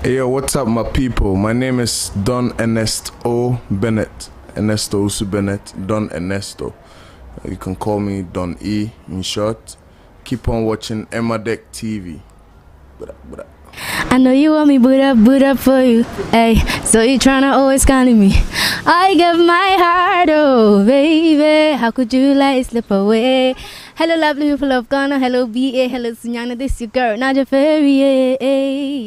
Hey, yo, what's up, my people? My name is Don Ernesto Bennett. Ernesto Usu Bennett, Don Ernesto. You can call me Don E in short. Keep on watching ETE3. I know you want me boot up for you. Hey, so you tryna always calling me. I give my heart, oh baby. How could you let it slip away? Hello, lovely people of Ghana. Hello, BA. Hello, Sunyana. This is your girl, Naja Ferry.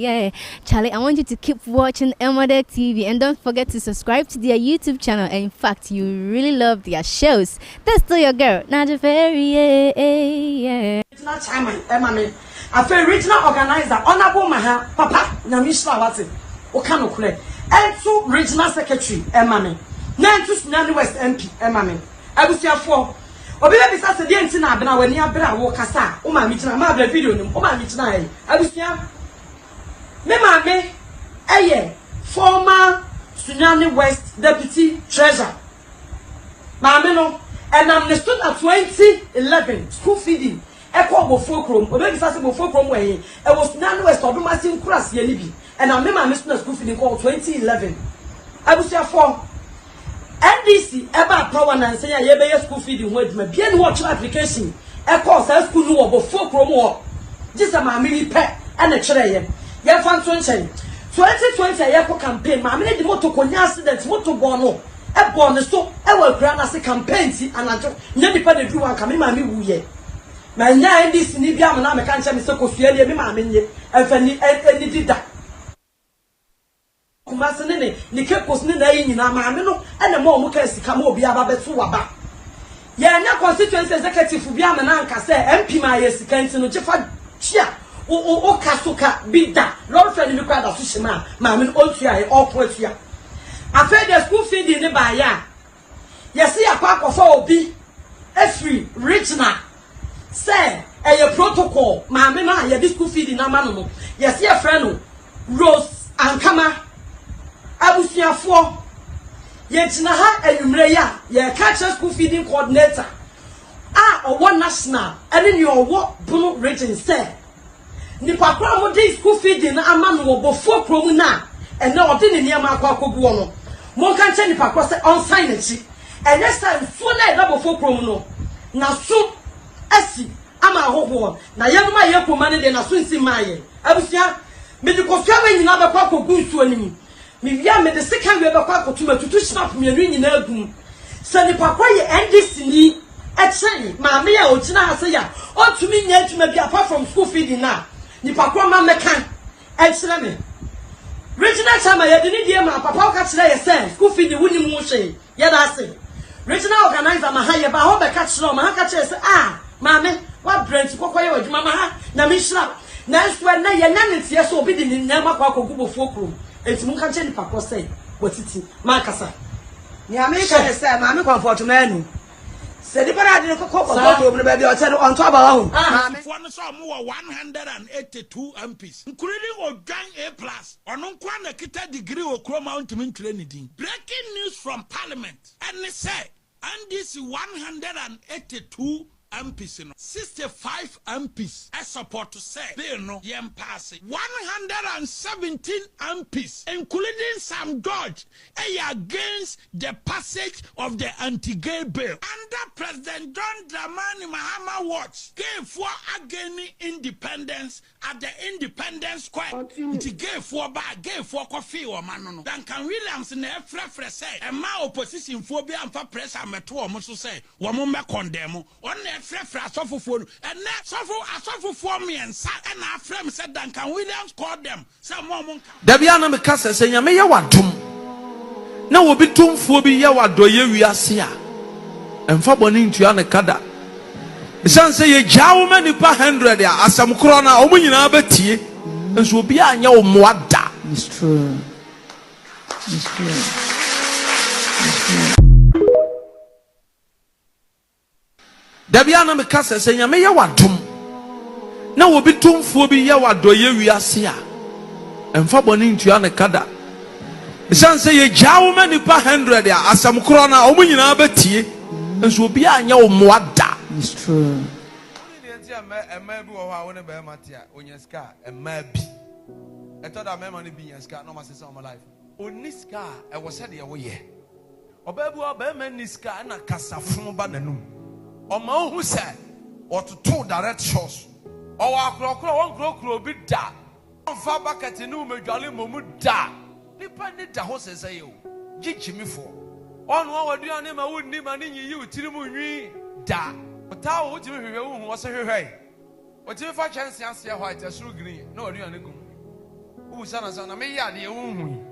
Yeah. Charlie, I want you to keep watching ETE3 and don't forget to subscribe to their YouTube channel. And in fact, you really love their shows. That's still your girl, Naja Ferry. Yeah. It's not chairman, I feel regional organizer, honorable Maha, Papa, Namishla Wati, Okano Kule, and two regional secretary, Emame, nine to Senea West MP, Emame. I will see a four. Obibe bisa se die ntina abena wani abena wo kasa o ma mitina ma abena video nim o ma mitina e abusia me ma me eye former Senea West deputy treasurer ma me no and I'm stood at 2011 school feeding eko bofo krom obibe bisa se bofo krom we e was Senea West odumasi nkuras ye ni bi and I'm me stood at school feeding called 2011 abusia for NDC eba power na nsenya ye be school feeding ho aduma bia ni watch application e call say school no wo bofo krom ho gisa ma me pe e na kire ye fa nto nchen 2020 ye ko campaign ma me di moto konya accident moto bono e bono so e wa kura na se campaign ti anajo nya di pa de du wan ka me ma me wuye ma nya NDC ni bia mo na me kan che me se ko suele me ma me nye e fa ni ni dida kumasene ni kekos ni na yin na maame no ene mo mu ka sika mo obi aba beto waba ye nya constituency executive bia me na nka se MP ma ye sika nti no jefa chia o kasuka bida lord friend ni kwa da so shima maame no otua ye otua afa the school feeding ni ba ya ye se yakwa akofo obi every regional say a protocol maame no ye school feeding na ma no ye se ye friend no Rose Ankama abusuafo ye tina ha anwumre ya ye catch school feeding coordinator owo national ene ni owo bunu region say ni pakra mo dey school feeding na amanu obofo krom na ene ode ne niam akwakogu no mo kan che ni pakra say on sign echi ene say so na e obofo krom no na so asi ama hoho na ye ma ye koma ne de na so nsi maye abusua me di kofia we nyina be kwakogu nsuo ni mi via me de second we be kwa kotuma tutu snap me nu nyina agum se ni pakwa ye NDC ni e chen ma me ya ogina ha se ya otumi nya atuma bi apart from school feeding na ni pakwa ma mekan e chere me regional chama ye de ni die ma papa o ka chere ye se school feeding wuni mu hwe ye da se regional organizer ma ha ye ba ho be ka chere ma ha ka chere se ma me wa branch kokwa ye adwuma ma ha na me hira na so na ye na ne tie so obi di ni nyama kwa kogubo fuokro enti mun kan che ni pakọ say botiti makasa ni america dey say ma me comfort manu se di para di kokko to me be o che on to aba ho for no so mo 182 MPs including Ogan A+ ono kwa na kita degree okro mount min twere ni din. Breaking news from parliament and say and this 182 MPs, 65 MPs I support to say they no yem pass 117 MPs including some George against the passage of the anti-gay bill under President John Dramani Mahama watch gave for again independence at the Independence Square gave for bag gave for coffee or man Duncan Williams in the frefre say and my opposition phobia and for press and meto almost say woman condemn on frefra suffer phone and that suffer for me and sat and our friend said Duncan Williams called them some moment Dabiana Mikasa saying ya me ya wadum na wo bitum fo bi ya wadoye wiase a emfa boni ntua ne kada bisan say ye jawo mani pa 100 ya asam kro na omu nyina batie enso obi anya wo moada. It's true. It's true. It's true. Dabiana Mikasa saying ya me ya wadum na wo bitum fo bi ya wadoye wiase a emfa boni ntua ne kada bisan say ye jawo mani pa 100 ya asam kro na omu nyina batie enso obi anya wo moada. It's true. thought that my money be in scar, no master of my life. Only scar, I was said the away. Obebu Obema Niska and a Casafon Bananum. Or my who said, or to 2 direct shows. Or a clock will be dark. On far back at the new Majali Momu da. Depended the horses say you. Gitch me for. On what do you name? I wouldn't name an in you, Timu da. But how would you was a hurry? What if I chance to answer white as green? No, do you who son I may yard the own.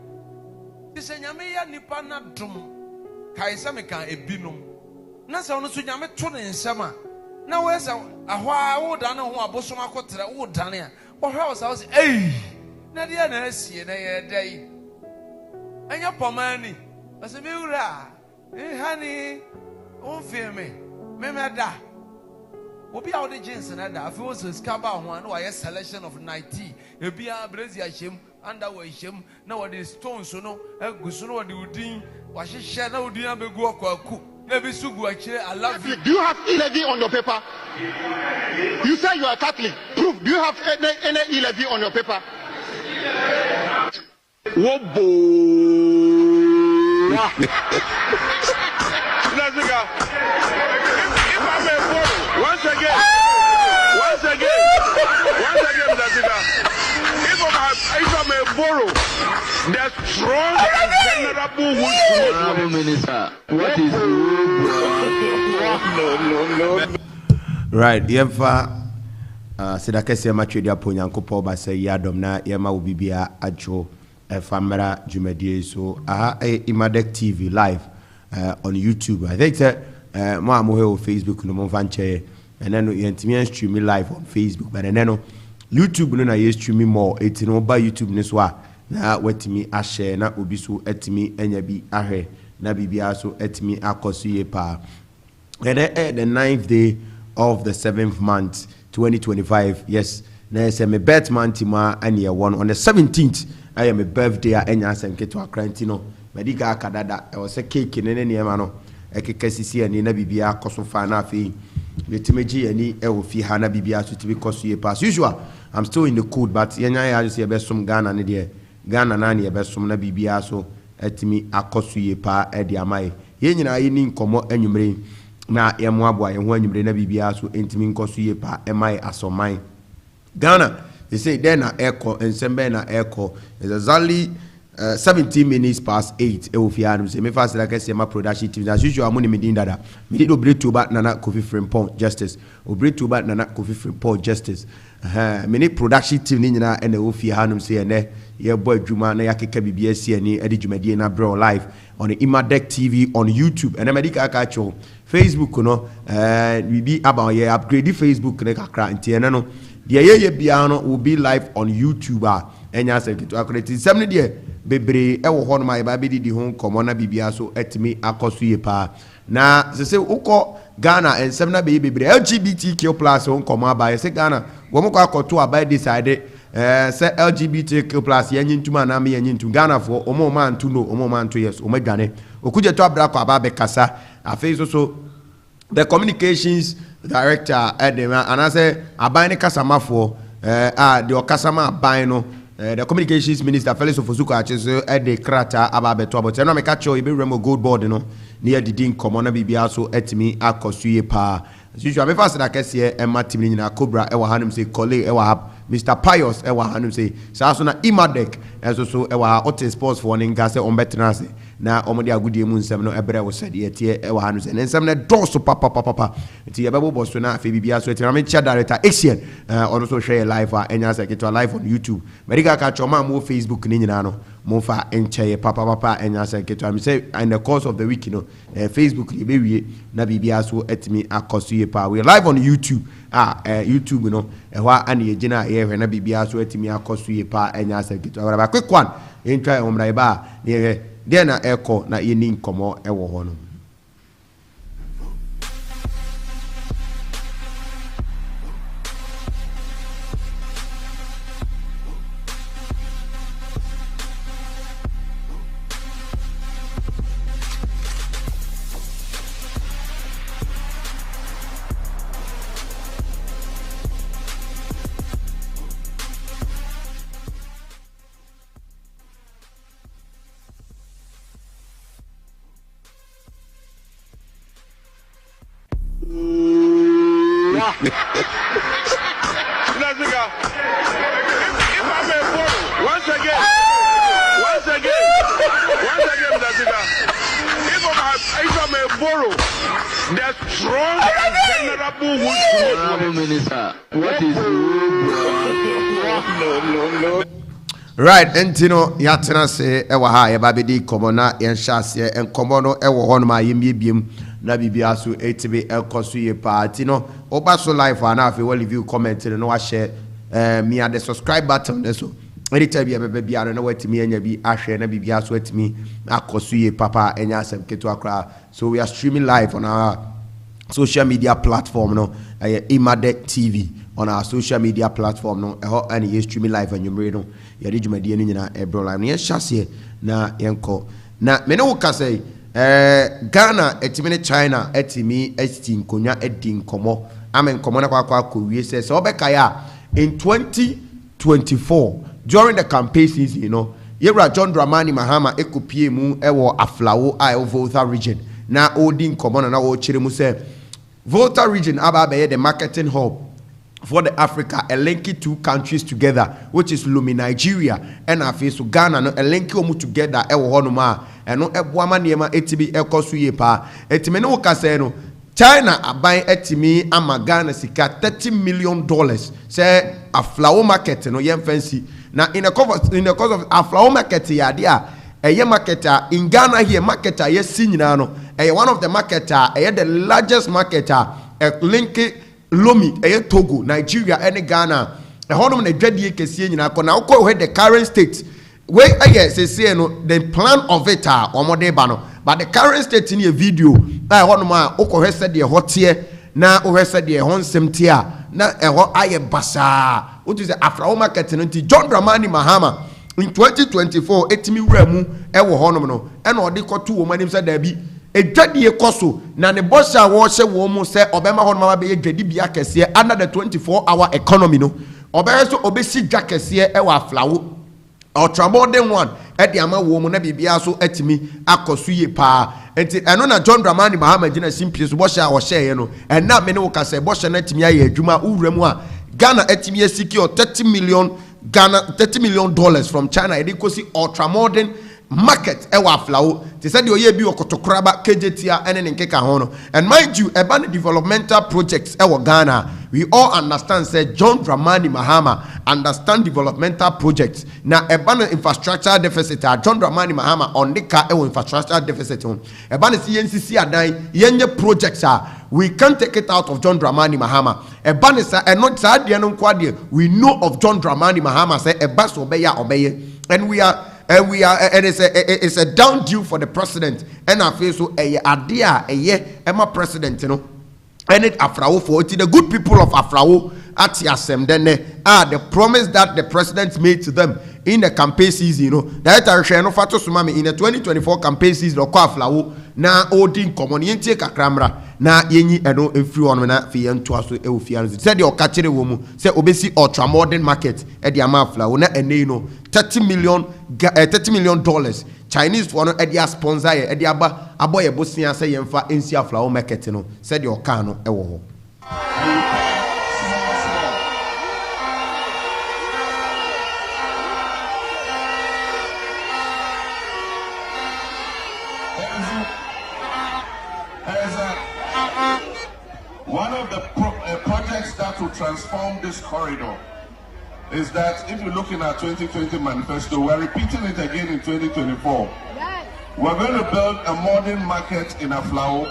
This is Yamea Nipana drum. Kaisameka ebinum. Na se ono so nyame to ne nsema. Na we se ahwa wo da ne ho abosom akotre wo da ne a. Wo hwe wo sa wo se eh. Na dia na asie na ye dai. Anya pomani. Ase me wura. Hani. On filme. Me da. Obi a wo de jeans na da. Afi wo so skaba ho an wo ye selection of 90. Ebi a Brazil ahyem. Under wa ahyem. Na wo de stones no. Egusu no wo de udin. I love you. Do you have E-levy on your paper? You say you are Catholic. Proof. Do you have any E-levy on your paper? Wobo. If I may borrow, once again, if I may borrow, the strong and venerable Honorable Minister, what is no. Right, Yeva Sedakesi Matridi Aponyankopo ba say yadom na yema ubibia ajo famera jumedie so Imadek TV live on YouTube. I think that mo amohe o Facebook no mo fanche and then yentimi stream live on Facebook but then YouTube no na ye stream more it no ba YouTube ne so a na watimi a share na obi so etimi enya bi ahwe na bibia so etimi akoso ye pa. And the 9th day of the 7th month 2025, yes, na say my birth month ma anya one on the 17th I am a birthday a enya sanke to akrantino mediga kadada e was a cake ne ne ma no e kekasisi ani na bibia akoso fa na afi letimeji ani e wo fi ha na bibia so tibi koso ye pass usual. I'm still in the code but yenya ya just be some Ghana ne de Ghana na ne be some na bibia so etimi akoso ye pa e de amai ye nyina ye ni nkomo anwumre na ye mo aboa ye ho anwumre na bibia so entimi nkoso ye pa e mai asomai Ghana. They say then na echo and sembe na echo is exactly 17 minutes past 8 e wo fi anu say me fast like say my production team as usual amuni me din dada me did Obretuoba Nana Kofi Frimpong justice Obretuoba Nana Kofi Frimpong justice me ni production team ni nyina e na wo fi anu say ene ye boy adwuma na yakeka bibia si ani e di dwumadie na bro live on the Imadek TV on YouTube and America ka cho Facebook no we be about ye upgrade Facebook na kakra nti ene no the ye biano will be live on YouTube and ya say to accredit 70 there bebre e wo hono my ba be di ho komo na bibia so etimi akoso ye pa na se uko Ghana and 7 be bebre LGBTQ+ ho komo aba se Ghana wo mo kwa akoto aba decide say LGBTQ+ ye nyintuma na me ye nyintu Ghana for omo man to no omo man to yes o madwane okuje to abra kwa aba be kasa afei so the communications director Edema and I say Abane Kasamafo the Okasama Abino the communications minister Felix Ofosuko Acheso at the Krata Ababeto but no me catch you be remo gold board no near the din common bibia so etimi akosuye pa usual me fast na kese e matimi nyina Cobra e wa hanum say Kole e wa hab Mr. Pius e wa hanum say so na Imadek so e wa Otis Sports for ninga say on betnase na omodi agudie mu nsem no ebre wo sede etie e wa hanum say nsem na doso papa enti ye bebo boso na afi bibia so etie na me chair director Asian also share live enya say get live on YouTube medical ka choma mo Facebook ni nyina no mo fa enche papa enya say get me say in the course of the week you know Facebook li be wie na bibia so etimi akoso pa we live on YouTube YouTube you know ehwa ani ejina ye hwe na bibia so etimi akoso pa enya say get ba quick one entry omrai ba ne de na echo na ye ni nkomo ewo ho no. Once again, if I may borrow, the strong and venerable Honorable Minister, what is no. Right, entino yatena se ewa ha ye babedi komo na yenhyase enkomo no ewo ho no ma yembiebiem na bibia so etebe ekoso ye party no oba so live ana afi we review comment no wa share me at the subscribe button so anytime be bia no watimi anya bi ahwe na bibia so atimi akoso ye papa enya asem keto akra. So we are streaming live on our social media platform no ETE3 on our social media platform no and you streaming live on your no ya di dwumadi no nyina ebro live no hyase na yenko na me no ka say Ghana etimi ne China etimi nkonya edi nkomo amen nkomo na kwa kowie say so obeka ya in 2024 during the campaign season, you know, Yera John Dramani Mahama ekopie mu ewo Aflawo a Volta region na odi nkomo na wo chire mu say Volta region aba be the marketing hub for the Africa, linking two countries together, which is Lumi Nigeria and Afiso Ghana, no linking omu together, honoma, and no ebwama niema etibi ekosuye pa. Etimeno kaseno China abai etimi ama Ghana sika $30 million. Say a flower market no yen fancy. Now in the course of a flower market ya dia a ye marketer in Ghana here marketer yes sinano a one of the marketer a the largest marketer a linking Lomi, Togo, Nigeria, and Ghana. A honor na dreadie kesi nyina ko na uko where the current state. Where I say no the plan of it are omode ba no. But the current state in a video, I honor ma uko he said the hotie na o he said the honsem tia na eho aye basa. What is the Afro market no John Dramani Mahama in 2024 etimi wura ewo hono no. E na odi kotu wo manim say da bi edwadie koso na ne bosha wo hye wo mu se obema ho no ma be edwadi bia kese under the 24-hour economy no obere so obesi dwa kese e wa Aflawo ultramodern one e de ama wo mu na bibia so atimi akoso ye pa enti eno na John Dramani Mahama gina simply so bosha wo hye ye no en na me ne wo ka se bosha na atimi aye adwuma uwura mu a Ghana atimi secure $30 million from China e de kosi ultramodern market ewa Aflawo they said oye bi okotokoraba kejetia ene nkeka ho no. And mind you ebane developmental projects ewa Ghana we all understand say John Dramani Mahama understand developmental projects na ebane infrastructure deficit John Dramani Mahama on the car ewa infrastructure deficit on ebane si NCC adan yenye projects we can't take it out of John Dramani Mahama ebane sa not sa de no kwade we know of John Dramani Mahama say eba so obeye and we are and it's a down due for the president and I feel so idea Emma president you know and it Aflawo for it the good people of Aflawo at Yasem then the promise that the president made to them in the campaign season you know that I share no fato sumami in the 2024 campaign season of Aflawo na odin community kakramra na yenyi eno efri on na fi ento aso e ofia said your kachire wo mu say obesi ultramodern market e de ama Aflawo na ene no $30 million Chinese for no e de sponsor e de aba aboye bosia say yemfa ensi Aflawo market no said your car no e wo ho. One of the projects that will transform this corridor is that if you look in our 2020 manifesto, we're repeating it again in 2024. We're going to build a modern market in Aflawo,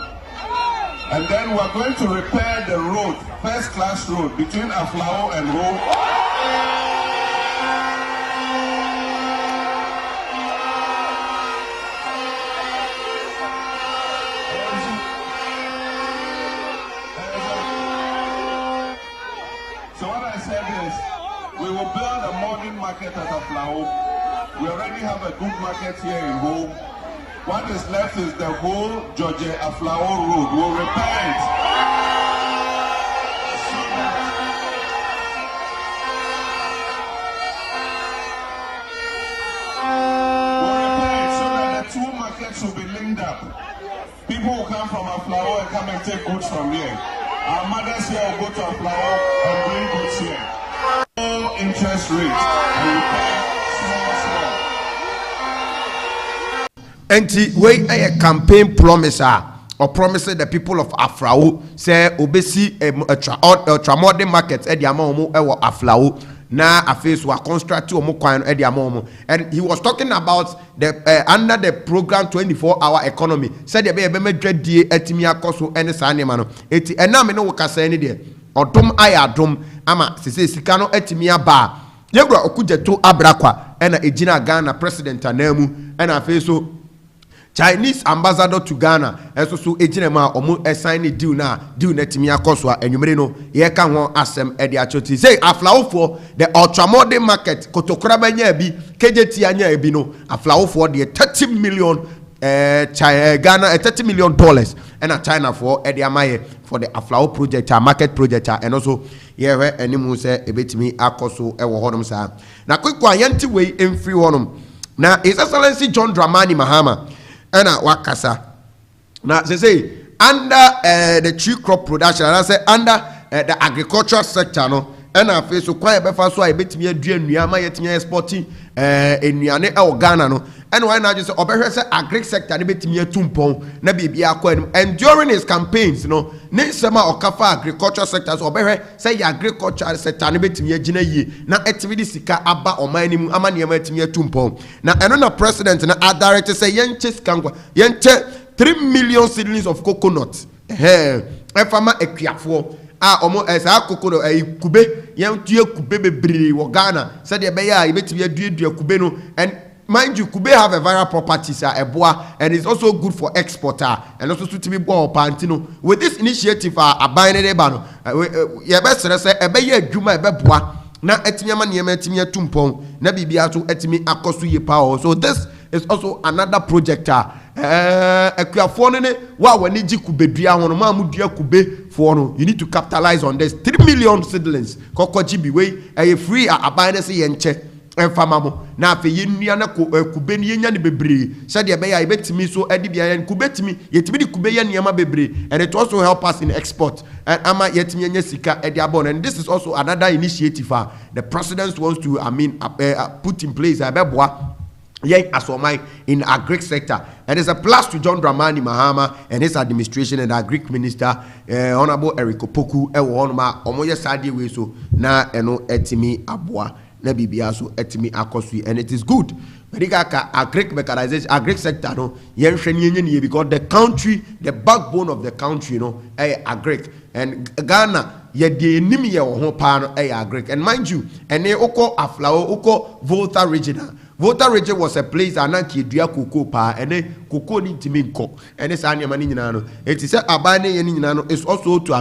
and then we're going to repair the road, first-class road between Aflawo and Rome. We will build a modern market at Aflawo. We already have a good market here in Home. What is left is the whole Georgia Aflawo road. We'll repair it. We'll repair it so that the two markets will be linked up. People will come from Aflawo and come and take goods from here. Our mothers here will go to a flower and bring goods here. No interest rate. And we pay small. Enti we a campaign promiser or promising the people of Afrao say obesi a tramode market at the amount of Afrao na afes wa construct omo kwan at the amount. And he was talking about the under the program 24-hour economy. Said the be dread die etimia koso ene sanema no. Eti ena me no wo kasa ene de. Odom ayadom ama sese sika no etimia ba. Yegura okujeto abrakwa ena ejina Ghana president anamu ena afeso Chinese ambassador to Ghana so ejinema omo sign deal na timi akoso anwumere no ye ka ho asem e de achoti say aflaofo the ultramodern market kotokora banya bi kejeti anya bi no aflaofo de 30 million Ghana $30 million and a China for Eddie Amaye for the Aflao project, market project, and also here any say a bit me akoso ewo honum sa. Na quick one yanti way in free honum. Na His Excellency John Dramani Mahama and wakasa. Now they say under the tree crop production, and I say under the agricultural sector, no. And I feel so quite better so I bet me a dream Yama yet me exporting in Yane or Ghana no. And why not just Obretuoba say agri sector ni bet me a tumpon na bibi akwa. And during his campaigns, you know, ne sema okafa agricultural sectors Obretuoba say agricultural sector ni bet me a jina yi na etividi sika aba omani mu ama niema bet me a tumpon. Na eno na president na a director say yenche skankwa yenche 3 million seedlings of coconut. Farmer ekwiafo omo esa kokoro kube yan tue kube bebre wo Ghana said e be ya e betimi adua kube no. And mind you, kube have a viral properties eboa and it's also good for exporter and also to be bo pantino. With this initiative abine de ba no ye be sere se e be ya adwuma e be boa na etimi ama ne etimi atumpon na bibia so etimi akoso ye pa. So this is also another project ekuafo ne wa wani ji kubedua hono ma mudua kube for no. You need to capitalize on this 3 million seedlings kokoji bi we free abane se ye nche enfama mo na afi yenua na kube ni yenya ne bebre said ye be ya betimi so edi bia yen kubetimi yetimi di kube ye niam bebre and it also help us in export and ama yetimi yenya sika edi abon. And this is also another initiative the president wants to put in place abeboa in agri sector. And it's a plus to John Dramani Mahama and his administration and our Greek minister Honorable Eric Opoku Ewonma Omoye Sadi we so na eno etimi abwa na bibia so etimi akosu. And it is good agri mechanization agri sector no yenhwenye because the country, the backbone of the country, no agri. And Ghana ye de enimi ye wo ho pa no agri. And mind you ene oko Aflao oko Volta regional. Volta region was a place ananki dua cocoa pa ene cocoa ni ntimi nko ene sa anyama ni nyina no. It is abane ye ni nyina no is also to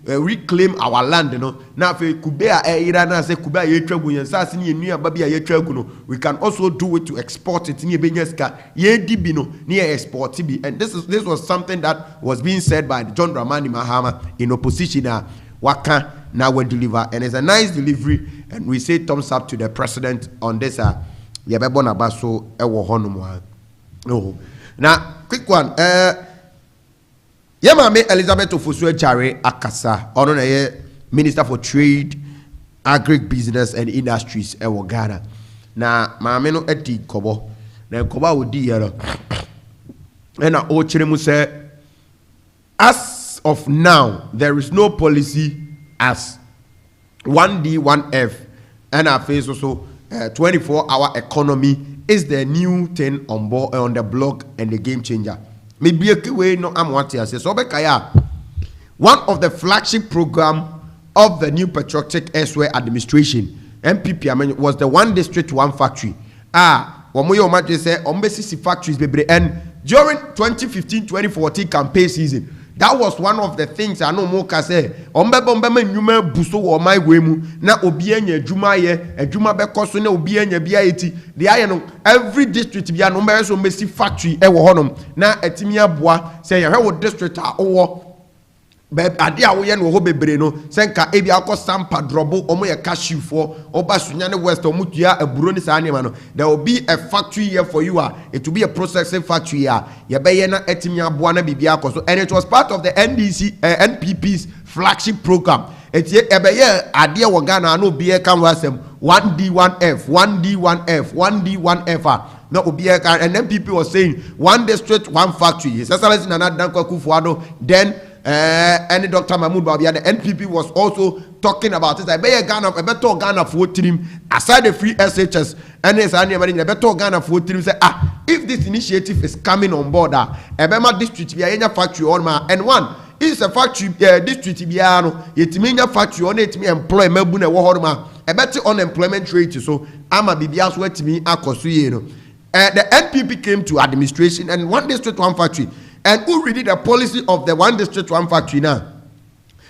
reclaim our land no. Na fe kube ira na se kube ye twagu yen sa se ni enua ba bia ye twagu no. We can also do it to export it ni ebenyeska ye di bi no ni export bi. And this was something that was being said by John Dramani Mahama in opposition waka now we deliver, and it's a nice delivery, and we say thumbs up to the president on this yabebona baso ewo hono no. Now quick one Yamame Elizabeth Ofosu Jare Akasa ono na ye Minister for Trade, Agribusiness and Industries ewo Ghana. Na maame no edi kobo na koba odi yero na o kire mu say as of now there is no policy as 1D 1F and our face also 24-hour economy is the new thing on board on the blog and the game changer. Maybe a way no I'm what I say. So one of the flagship program of the new Patriotic Airway administration, MPP, was the one district, one factory. Wamoyo Maje say ombesi factories bebre. And during 2015-2014 campaign season, that was one of the things I know more say. Ombebombe nyuma buso wo my wemu na obienye adwuma ye adwuma bekoso na obienye bia eti the aye no every district bia no mbe so mesi factory e wo honom na etimi aboa say ye hwe wo district a owo ade a woyɛ no ho bebre no senka ebi akɔ sampa drobo omo ye cashew for oba sunyane west omo tua aburo ni saa nema no there will be a factory here for you it will be a processing factory ye be na etimi aboa na bibia akoso and it was part of the NPP's flagship program etie ebe ye ade wo Ghana na obi e kan wasem 1D1F 1D1F 1D1F no obi e kan and NPP was saying one district one factory His Excellency Nana Dankwa Akufo-Addo then any Dr. Mahmoud Bawumia, the NPP was also talking about it. I bet Ghana for team aside the free SHS and I bet Ghana for team say if this initiative is coming on board, Ebema district be a factory on ma and one is a factory district be it mean a factory on it me employ mebune wo horma I bet unemployment rate so ama bibia so atimi akoso ye no the NPP came to administration and one district one factory. And who really the policy of the one district one factory now?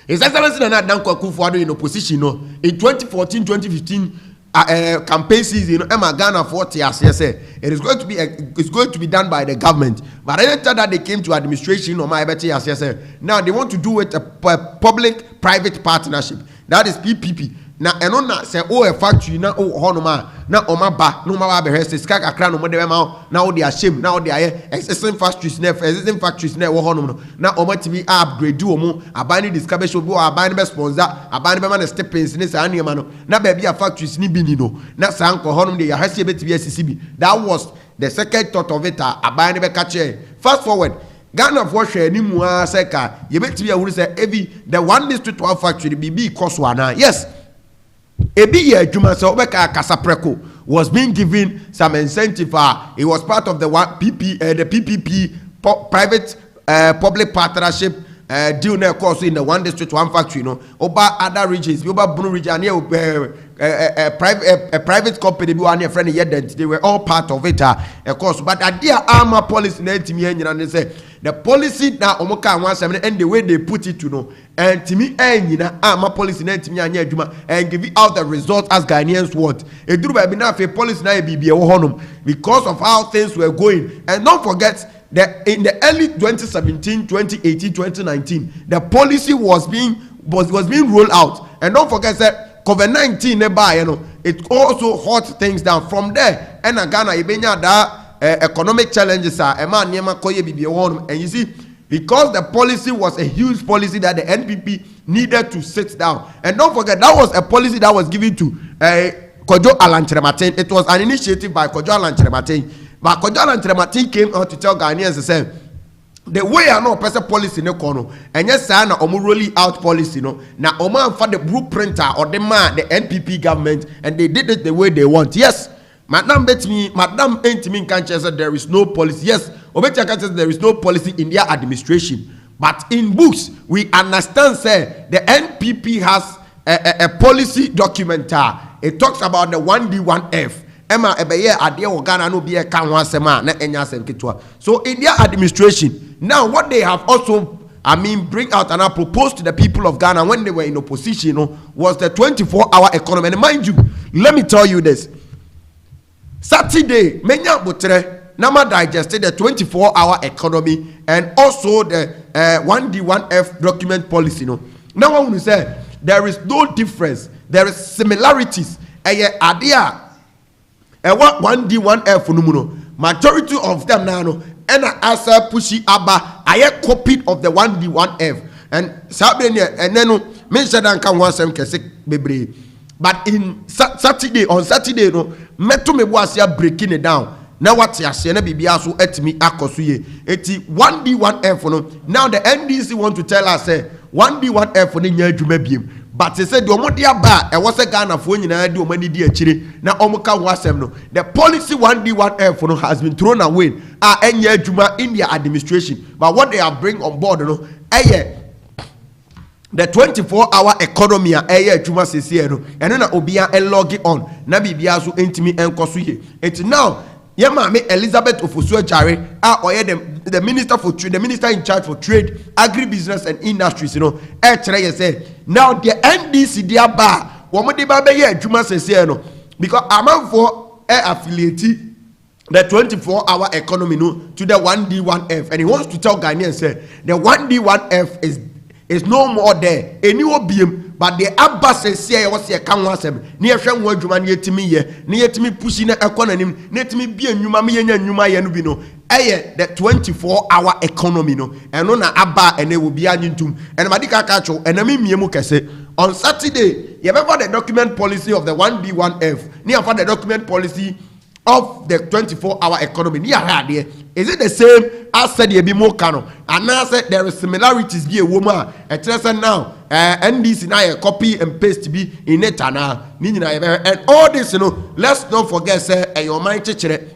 His Excellency Nana Dankwa Akufo-Addo in opposition in 2014-2015 campaign season, Emma Ghana 40 years it is going to be it's going to be done by the government. But anytime that they came to administration or my better now they want to do it a public-private partnership. That is PPP. Na eno na se o e factory na o honoma na o ma ba no ma ba be hese ska kakra no mo de ma na o de ashem na o de aye existing factories na wo honom no na o matimi upgrade o mo abani discover show bo abani be sponsor abani be ma na stipends ni sa anema no na ba bia factories ni bi ni no na sa anko honom de ya hase betimi asisi bi. That was the second thought of it abani be kache. Fast forward Ghana for share ni mu aseka ye betimi awuru say evi the one district one factory bibi cost wana yes. Ebi ye Juma so Obeka Kasapreko was being given some incentive. It was part of the PPP private public partnership deal na course in the one district one factory. Oba other regions, Oba Blue region, private company be one friend they were all part of it. Of course, but idea armor policy na timi and say the policy na omoka 17 and the way they put it to know and timi na armor policy na timi anya adwuma and give out the result as Ghanaians want. E duru ba bi na fe policy na bibie wo honom because of how things were going. And don't forget that in the early 2017, 2018, 2019, the policy was being rolled out. And don't forget that COVID-19 it also hurt things down from there. And Ghana ibenya da economic challenges and you see because the policy was a huge policy that the NPP needed to sit down. And don't forget that was a policy that was given to Kojo Alantrematin. It was an initiative by Kojo Alantrematin. But Kojo Alantrematin came out to tell Ghanaians the way I know person policy no kono and yes sir na omo rolling out policy no na omo for the blueprinter or the man the NPP government and they did it the way they want. Yes, madam ain't me can say there is no policy. Yes, Obetia can say there is no policy in their administration, but in books we understand say the NPP has a policy document. It talks about the 1D1F. Emma ebeye ade wo Ghana no be e kan ho asema na enya asem ketwa. So in their administration now what they have also bring out and propose to the people of Ghana when they were in opposition was the 24-hour economy. And mind you, let me tell you this. Saturday menya botre nama digested the 24-hour economy and also the 1D1F document policy Now I want to say there is no difference, there is similarities. Idea what 1D1F no majority of them now and as a pushy aba I copied of the 1D1F and sabene and then mention dan kan wansem kese bebre but in Saturday no meto me boasia breaking it down now what ya se na bibia so etimi akoso ye eti 1D1F no now the NDC want to tell us say 1D1F no nya adwuma biem. But they said the omodia ba e was a Ghana for nyina di omani di akire na omoka ho asem no the policy 1D1F no has been thrown away enya adwuma in their administration. But what they have bring on board no the 24-hour economy adwuma sese no eno na obia log on na bibia so entimi enkoso ye it now Yamame Elizabeth Ofosu-Ajare the minister for trade, the minister in charge for trade, agribusiness and industries. Say now the NDC dia ba womode ba be ye adwuma sese no because amount for affiliate the 24-hour economy to the 1D1F and he wants to tell Ghanaians say the 1D1F is no more there. Any obium, but the abbas say was a can was him. Near Shem word you man yet to me, near to me pushing a economy, net me be a new mammy and new mayanubino. The 24-hour economy, no, and on Abba and they will be adding to and Madika Kacho and Ami Miemukase. On Saturday, you have the document policy of the 1B1F, near for the document policy of the 24-hour economy. Near here, is it the same as said be more canon? And now said there is similarities be a woman. And now, NDC now a copy and paste to be in it and all this, you know, let's not forget, say, and your mind teacher.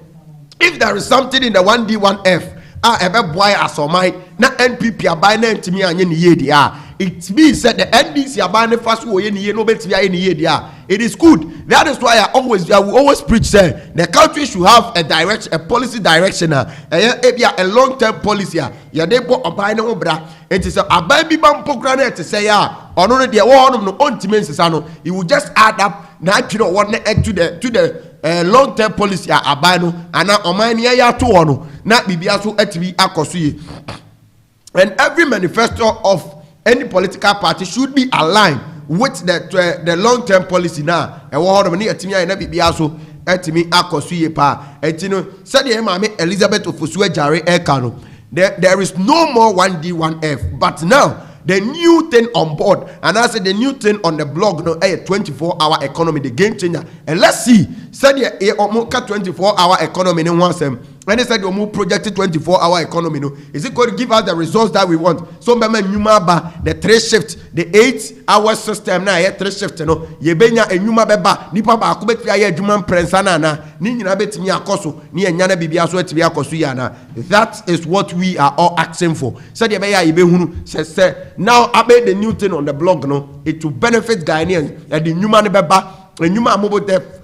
If there is something in the 1D1F, ever boy as or my na NPP are buying to me and ye it means that the NDC are buying the first way in no better any year. It is good. That is why I will always preach say the country should have a direction, a policy direction, a long-term policy. Ya de bo obay no bra. It is a abay bi bam program to say ya. Ono de one no ontimense no. It will just add up na twino one to the long-term policy abano and omani ya to ono na bibia so atibi akoso. And every manifesto of any political party should be aligned with the long-term policy now. And what of many atimi na bibia so atimi akoso pa. Etino said the mama Elizabeth Ofusue Jare Ekano. There is no more 1D1F, but now the new thing on board, and I said the new thing on the blog, no, a 24-hour economy, the game changer. And let's see, said the 24-hour economy in one sem. When they said you move projected 24-hour economy, no, is it going to give us the results that we want? So, the 3 shift, the 8-hour system now, 3 shift, no, Yebenya and Yuma Beba, Nipa Bakubet Fia Juman Prensana, Nina Betimia Koso, Nia Yana Bibiaso Tia Kosuyana. That is what we are all asking for. Said Yabaya Ibehunu says, now I made the new thing on the blog, no, it will benefit Ghanaians and the Numa Beba, and Numa Mobile Depth.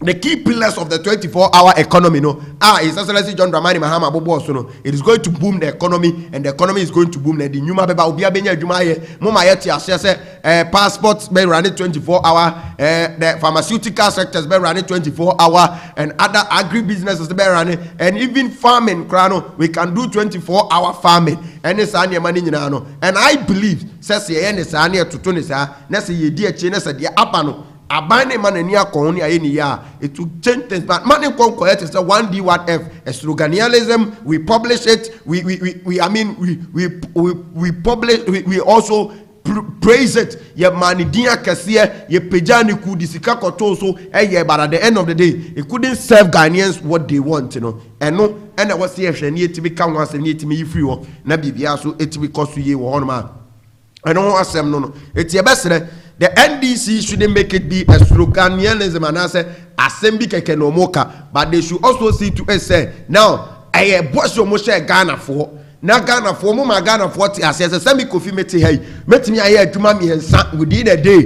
The key pillars of the 24-hour economy, no, is Excellency John Dramani Mahama Bobo. No, it is going to boom the economy, and the economy is going to boom. The Numa Beba Ubia Benya Jumaye, Momayeti Asese, passports be running 24-hour, the pharmaceutical sectors be running 24-hour, and other agri-businesses be running, and even farming, Krano, we can do 24-hour farming. And it's anya money, and I believe, says the end is anya to Tunisa, Nessa Yedia China, the Apano. Abane manenia koni ayeni ya it will change things, but money kon collect is a 1D1F a sloganialism. We publish it, we publish, we also praise it. Ye manidia kasia ye pejani kudisika kotoso but at the end of the day it couldn't serve Ghanaians what they want, you know. And no, and I was here need to become once and need to me free na bibia so it will cost you one man. I don't want them no it's your best. The NDC shouldn't make it be a sloganianism and I say assembly keke no moka, but they should also see to it say now I boss your moshe Ghana for now Ghana for mama Ghana for I say semi coffee meti hey meti me aye adwuma me ensa within a day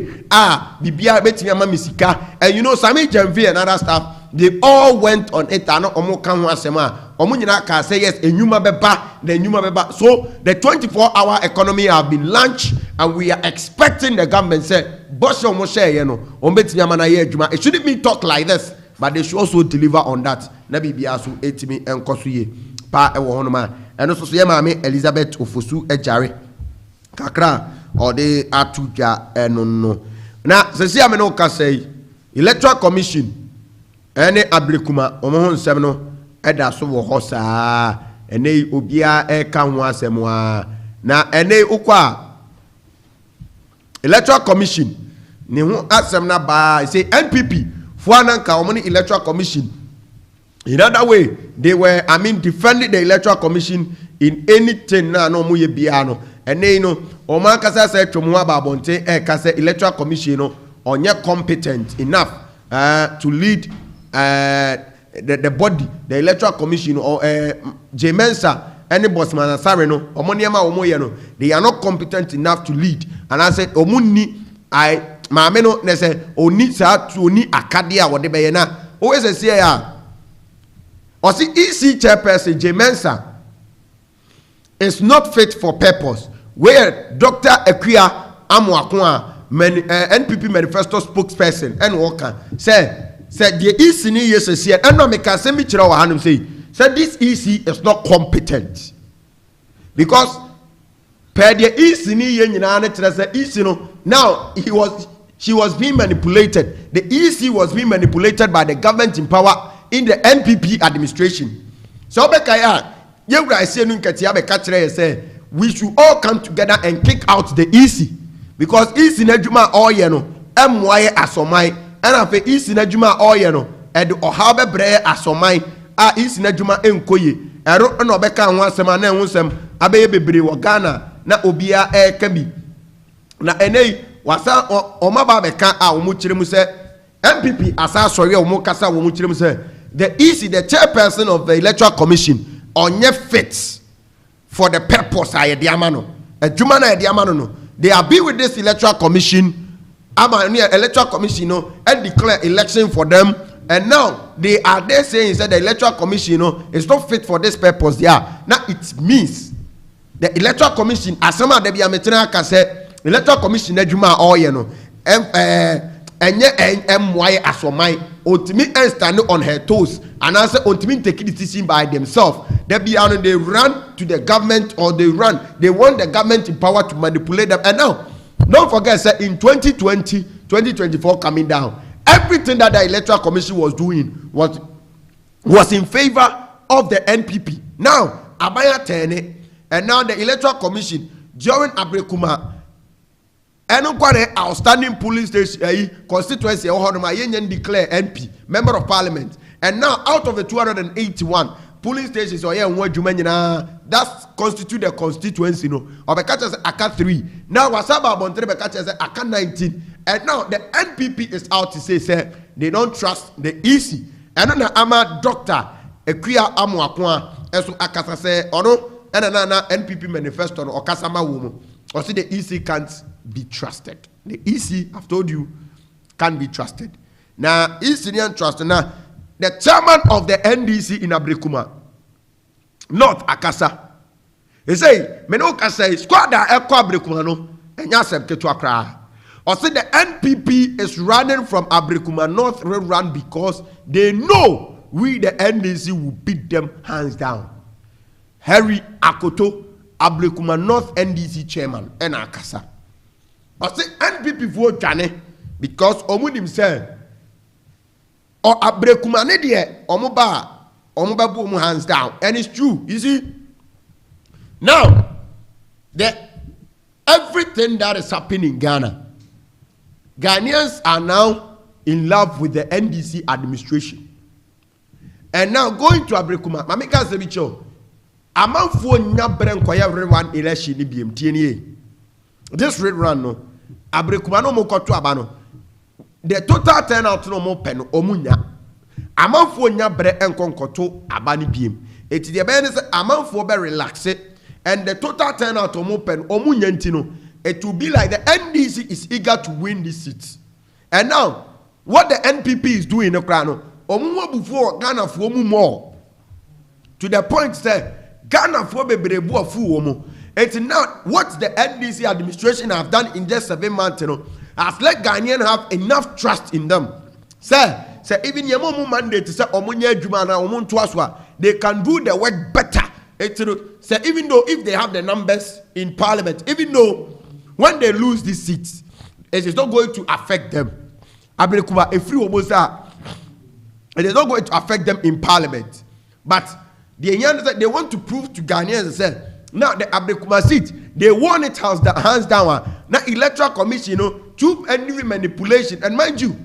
bibia meti me mama sika. And you know Sami Jamvi and other stuff, they all went on it and omo kan ho asema omo nyina ka say yes enyuma beba the enyuma beba. So the 24-hour economy have been launched and we are expecting the government say boss your moshe you know ombetimi amana ye adwuma. It shouldn't be talk like this, but they should also deliver on that. Na bibia so etimi enkoso ye pa e wo hono ma eno so ye maame Elizabeth Ofosu Ejare kakra or de atuja eno no na sesi ame no ka say electoral commission ene abrekuma omo ho nsem no eda so wo ho saa ene obia e ka ho asem a na ene ukwa electoral commission ne ho asem na ba say NPP fo ananka omo ni electoral commission. In other way, they were defending the electoral commission in anything na no mu ye bia no ene you know o man kasa say twomo ababonte kasa electoral commission no onye competent enough to lead the body, the electoral commission or Jemensa, any bossman Asare no, Omoniama Omoyano, they are not competent enough to lead. And I said, Omuni, I Mameno Nese, Oni Sa to Ni Akadia, what the Bayana, always a CIR. Or see, EC chairperson Jemensa is not fit for purpose. Where Dr. Equia Amwakwa, NPP manifesto spokesperson, and Walker said the EC ni yes here and no make say me chira wa say this EC is not competent because per the EC ni ye nyina ne kyerɛ sɛ EC no now she was being manipulated. The EC was being manipulated by the government in power in the NPP administration. So Bekaya, I say we should all come together and kick out the EC because EC Najuma all yeno, MY asomai, and after EC Najuma all yeno, and Ohabe Bre asomai, EC Najuma enkoye, and Robeka and Wansema and Wansem, Abe Bre Wagana, na Obia Kabi, na ene. Wasa omaba beka a omuchiremu se MPP asa sorry omukasa omuchiremu se the EC the chairperson of the electoral commission onye fit for the purpose ayediamano adwuma na ayediamano no they are be with this electoral commission electoral commission no and declare election for them and now they are there saying that the electoral commission no is not fit for this purpose yeah now it means the electoral commission asema de bia metena ka se electoral commission adwuma all ye no enye MY asomai ultimate stand on her toes and answer ultimate take decision by themselves they run to the government or they want the government in power to manipulate them and now don't forget that in 2024 coming down everything that the electoral commission was doing was in favor of the NPP now abaya tene and now the electoral commission during Obretuoba and outstanding polling station constituency declare MP member of parliament and now out of the 281 polling stations that constitute the constituency no aka 3 now wasaba bontre aka 19 and now the NPP is out to say they don't trust the EC and na ama doctor Ekuya Amuakwa eso akasa say ono na NPP manifesto no okasama wo or see the EC can't be trusted. The EC, I've told you, can't be trusted. Now, EC can't trust. Now, the chairman of the NDC in Obretuoba, not Akasa, he say, "Meno Kasa squad ekwa Obretuoba no, enya sebke to Accra." Or say the NPP is running from Obretuoba North run because they know we the NDC will beat them hands down. Harry Akoto, Obretuoba North NDC chairman, and Akasa. But say NPP vote Jane because Omudim say or Obretuoba ne de omuba bu hands down and it's true you see now everything that is happening in Ghana Ghanaians are now in love with the NDC administration and now going to Obretuoba mamika sebicho amanfo nya bere nkoya everyone election ni biem tie this red run no Obretuoba no mo koto aba no the total turnout no mo pen omunya amanfo nya bere enkonkoto aba ni biem eti de be ne say amanfo be relax and the total turnout mo pen omunya ntino it will be like the NDC is eager to win this seat and now what the NPP is doing no kra no omuwa before Ghana fo mu more to the point say Ghana fo bebrebu afu wo mo. It's now what the NDC administration have done in just 7 months, has let Ghanaians have enough trust in them. Say even your mandate to say omunye jumana omuntuaswa, they can do the work better. Say even though if they have the numbers in parliament, even though when they lose these seats, it is not going to affect them. Obretuoba a free obosa, it is not going to affect them in parliament. But they want to prove to Ghanaians say. Now the Obretuoba seat, they won it hands down. Now electoral commission, through any manipulation, and mind you,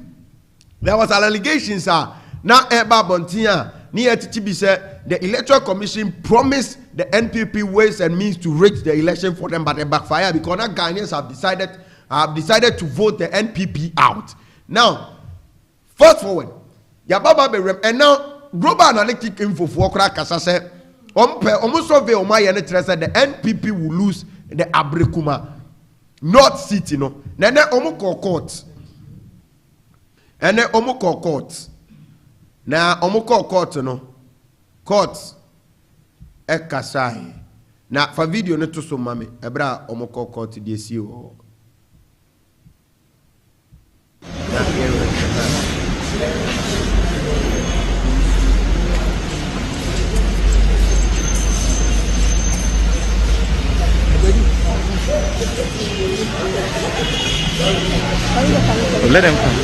there was an allegation, sir. Now Eba Bontia, near TTB said the electoral commission promised the NPP ways and means to rig the election for them, but they backfire because now Ghanaians have decided to vote the NPP out. Now, fast forward, Yababa and now global analytic info for Kasa said. Almost the NPP will lose the Obretuoba North City, no. Then omo court. And then omo court. Now omo court, no. Court. Ekasai. Now for video neto so mami. Ebra omo court di si o. Let them come.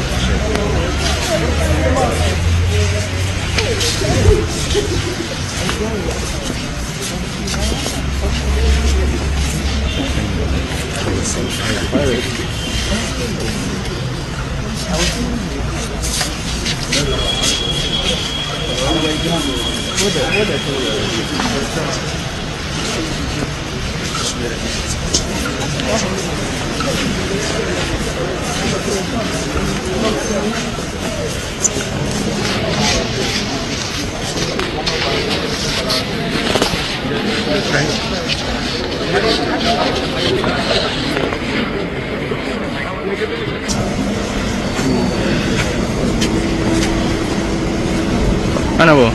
Honorable.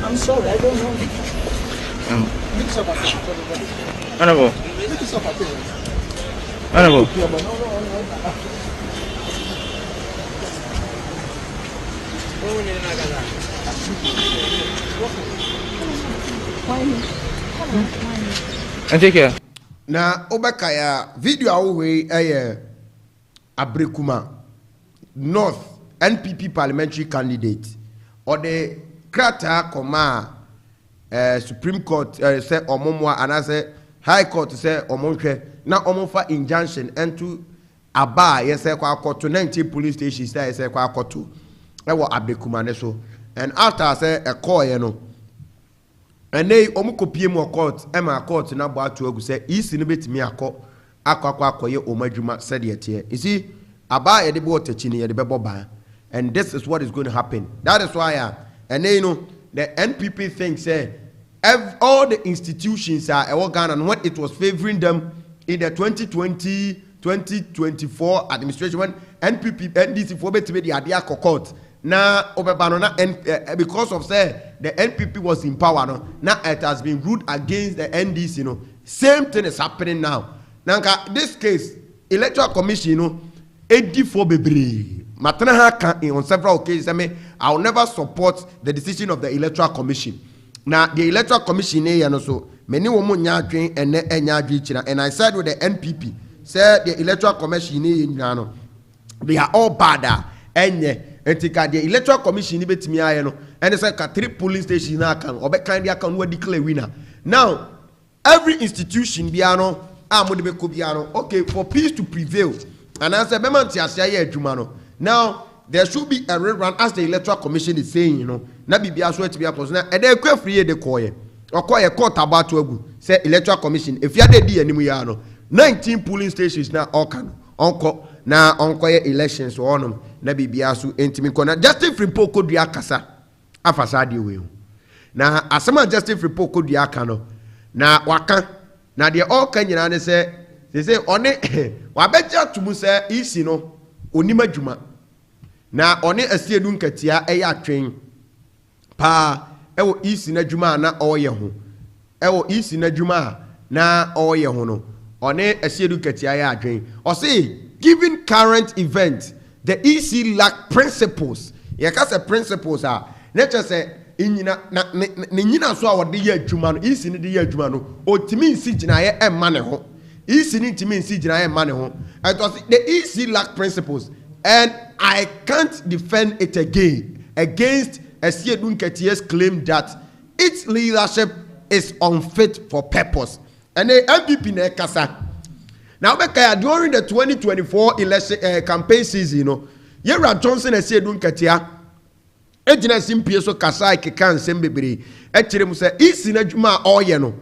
I'm sorry, I don't know. Honorable. Honorable. And take care. Na obekaya video awe Abrekuma North NPP parliamentary candidate or the krata koma Supreme Court say omomwa and say High Court say omonhwe na omonfa injunction into aba yese kwa akoto 19 police station say yese kwa akoto ewo Abrekuma ne so and after say a call you know and they omukopie mu court ema court na bo ato agu say isi no betimi akwakoye omadwuma said yet here you see aba ye de bo tachi ye de bebo ba and this is what is going to happen. That is why and then, you know, the NPP thinks all the institutions are Ghana and what it was favoring them in the 2020-2024 administration when NPP NDC for better the idea court now because of say the NPP was in power now it has been ruled against the NDC, you know. Same thing is happening now. Now this case electoral commission, you know, 84 bebre Matana on several occasions, I will never support the decision of the Electoral Commission. Now, the Electoral Commission, and also many women and I said with the NPP, said the Electoral Commission, they are all bad. And the Electoral Commission, and it's like 3 polling stations or declare winner. Now, every institution, okay, for peace to prevail, and as a member, now there should be a rerun as the Electoral Commission is saying, you know. Na bibia so to be apos na e dey kwa free de koye. Okoye court about to agu. Say Electoral Commission if ya dey di animu ya no. 19 polling stations na oka no. Onko na onkoye elections onum na bibia so entimi kona Justice Report ko dua kasa. Afasa de we. Na asema Justice Report ko dua aka no. Na waka na de oka nyina ne say one wabeja tumu say isi no onima dwuma na one asiedu nkatia eya atwen pa ewo isi na dwuma na oye ho ewo isi na dwuma na oye ho no one asiedu nkatia ya atwen o say given current events the EC lack principles ye ka say principles are nature say inyina na nyina so a wode ye adwuma no isi ne de ye adwuma no otimi nsi gina ye emma ne ho isi ne ntimi nsi gina ye emma ne ho it was the EC lack principles and I can't defend it again against Esiedu Nketiah's claim that its leadership is unfit for purpose. And the MPP ne kasa. Now, during the 2024 election campaign season, you know, Yera Johnson Esiedu Nketiah, Ejina Simpie so kasa kekan sembebere. Echire mu se isi na dwuma oye no.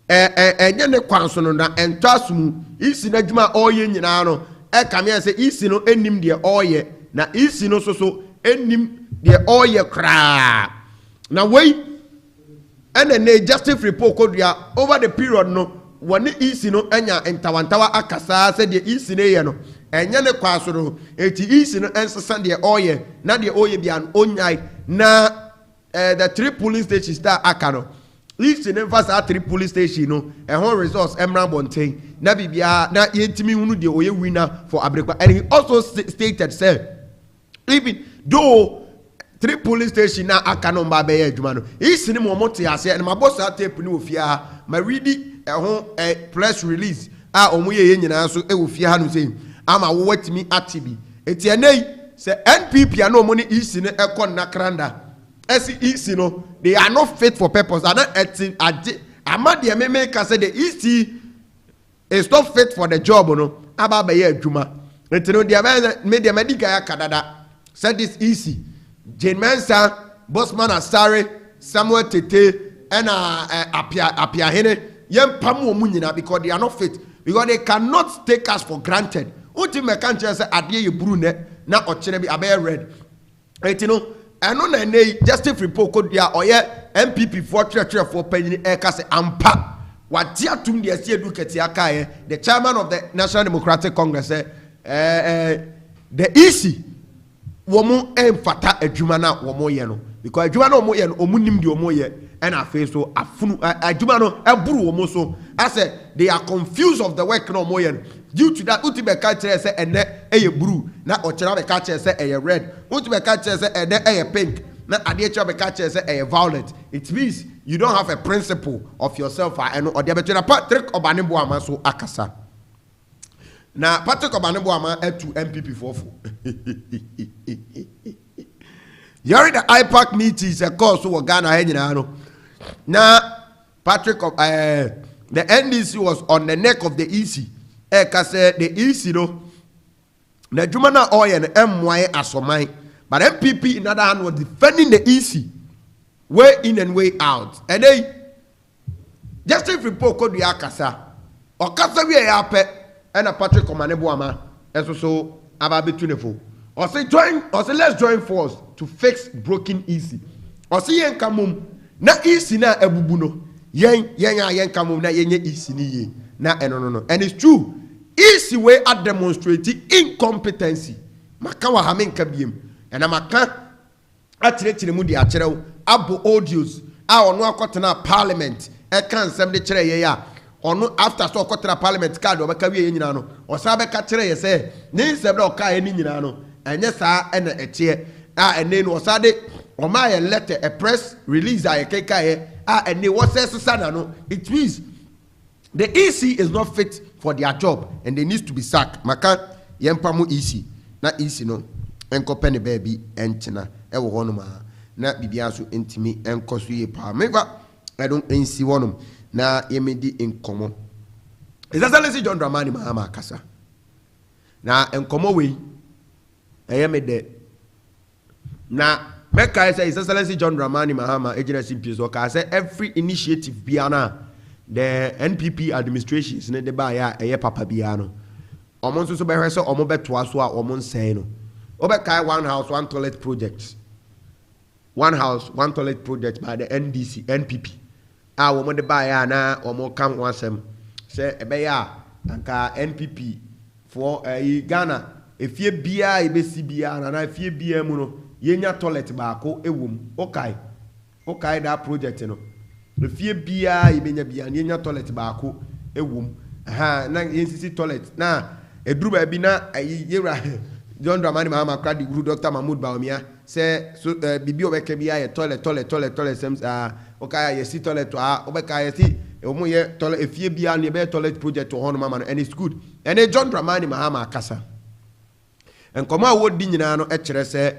Enye ne kwanso no na entwasum isi na dwuma oye nyina no. Kamia say isi no enim de oye na isi no so enim de oye kra na wei and then Justice Report kodua over the period no one isi no enya entawantawa akasa say de isi ne ye no enya ne kwaso no eti isi no ensesa de oye na de oye bia onyai na the 3 polling stations that aka no East in Emphasa 3 police station, no, a whole resource, Emra Bontain, Nabibia, na yetimi unu de oye winner for Abrekwa. And he also stated, sir, even though 3 police station na akanon ba be adwuma East ni mo mote ase and my boss tape ni ofia ma ready a press release omo ye nyina so e ofia ha no say ama wo watimi atibi eti enei say NPP na omo ni East ni ekon na kranda esi East no they are not fit for purpose and eti ade amade me ka say the East is not fit for the job no aba be adwuma eti no dia media medical ya kadada said this easy Jane Mensa Bosman Asare Samuel Tete and Apia Hene yem pamu omunyina because they are not fit because they cannot take us for granted ultimate country say adie ye brune na ochene bi abe red etino eno na nei justice report ko dia oye MPP for panyin e ka say ampa wati atum de ase eduketi akaye the chairman of the National Democratic Congress the EC womu emfata adwuma na womo ye no because adwuma na womo ye no omunim de womo ye and afi so afunu adwuma no eburu womo so I say they are confused of the work no womo ye due to that utibe ka kire say ene eye blue na ochira be ka kire say eye red utibe ka kire say ene eye pink na ade kire be ka kire say eye violet. It means you don't have a principle of yourself and or the between Patrick Obanebo ama so akasa. Na Patrick Obanebo ama to MPP for during the IPAC meetings a course so Ghana henyina na Patrick the NDC was on the neck of the EC kase the EC no na dwuma na oye no emwae asoman but MPP in other hand was defending the EC way in and way out and they just if report ko dia kasa o kasa wi ya pe and a Patrick Obanebo ama so aba betunefo or say let's join force to fix broken EC or say yen kamum na EC na ebubu no yen kamum na yen EC ni ye na no and it's true EC way at demonstrating incompetency maka wa hamen kabiem and amaka atire mu di akere abo audios a ono akotena parliament e kan sem de kire ye ya ono after so akotena parliament card obeka wie nyina no o sa be ka kire ye se ni sem de o ka ye ni nyina no enye saa ena etie a ene no o sa de o ma ye letter a press release a ye keka ye a ene wo se sesa no it means the EC is not fit for their job and they need to be sacked maka yempamu EC na EC no enkope ne baby enchina e wo hono ma na bibia so entimi enkoso ye pa meva I don't ensi wonum na yemedi enkomo Excellency John Dramani Mahama kasa na enkomo we eyemede na meka say Excellency John Dramani Mahama agency piece ka say every initiative biana the NPP administration is ne ba ya eye papa bia no omo so be hwe say omo betoa so a omo nsɛn no obeka one house one toilet project one house one toilet project by the NPP a womo de ba ya na omo kam wasem say ebe ya anka NPP for Ghana efie bia ebesi bia na efie bia mu no yenya toilet ba ko ewom okay that project no efie bia ibenya bia yenya toilet ba ko ewom na yensisi toilet na eduru ba bi na yewra John Dramani Mahama kradi guru Dr. Mahmoud Baumia say so bibi obeka bia ye toilet sems okay yesi toilet obeka yesi omo ye toilet efie bia na be toilet project to hono mama and it's good and John Dramani Mahama kasa and come out wodi nyina no e kire se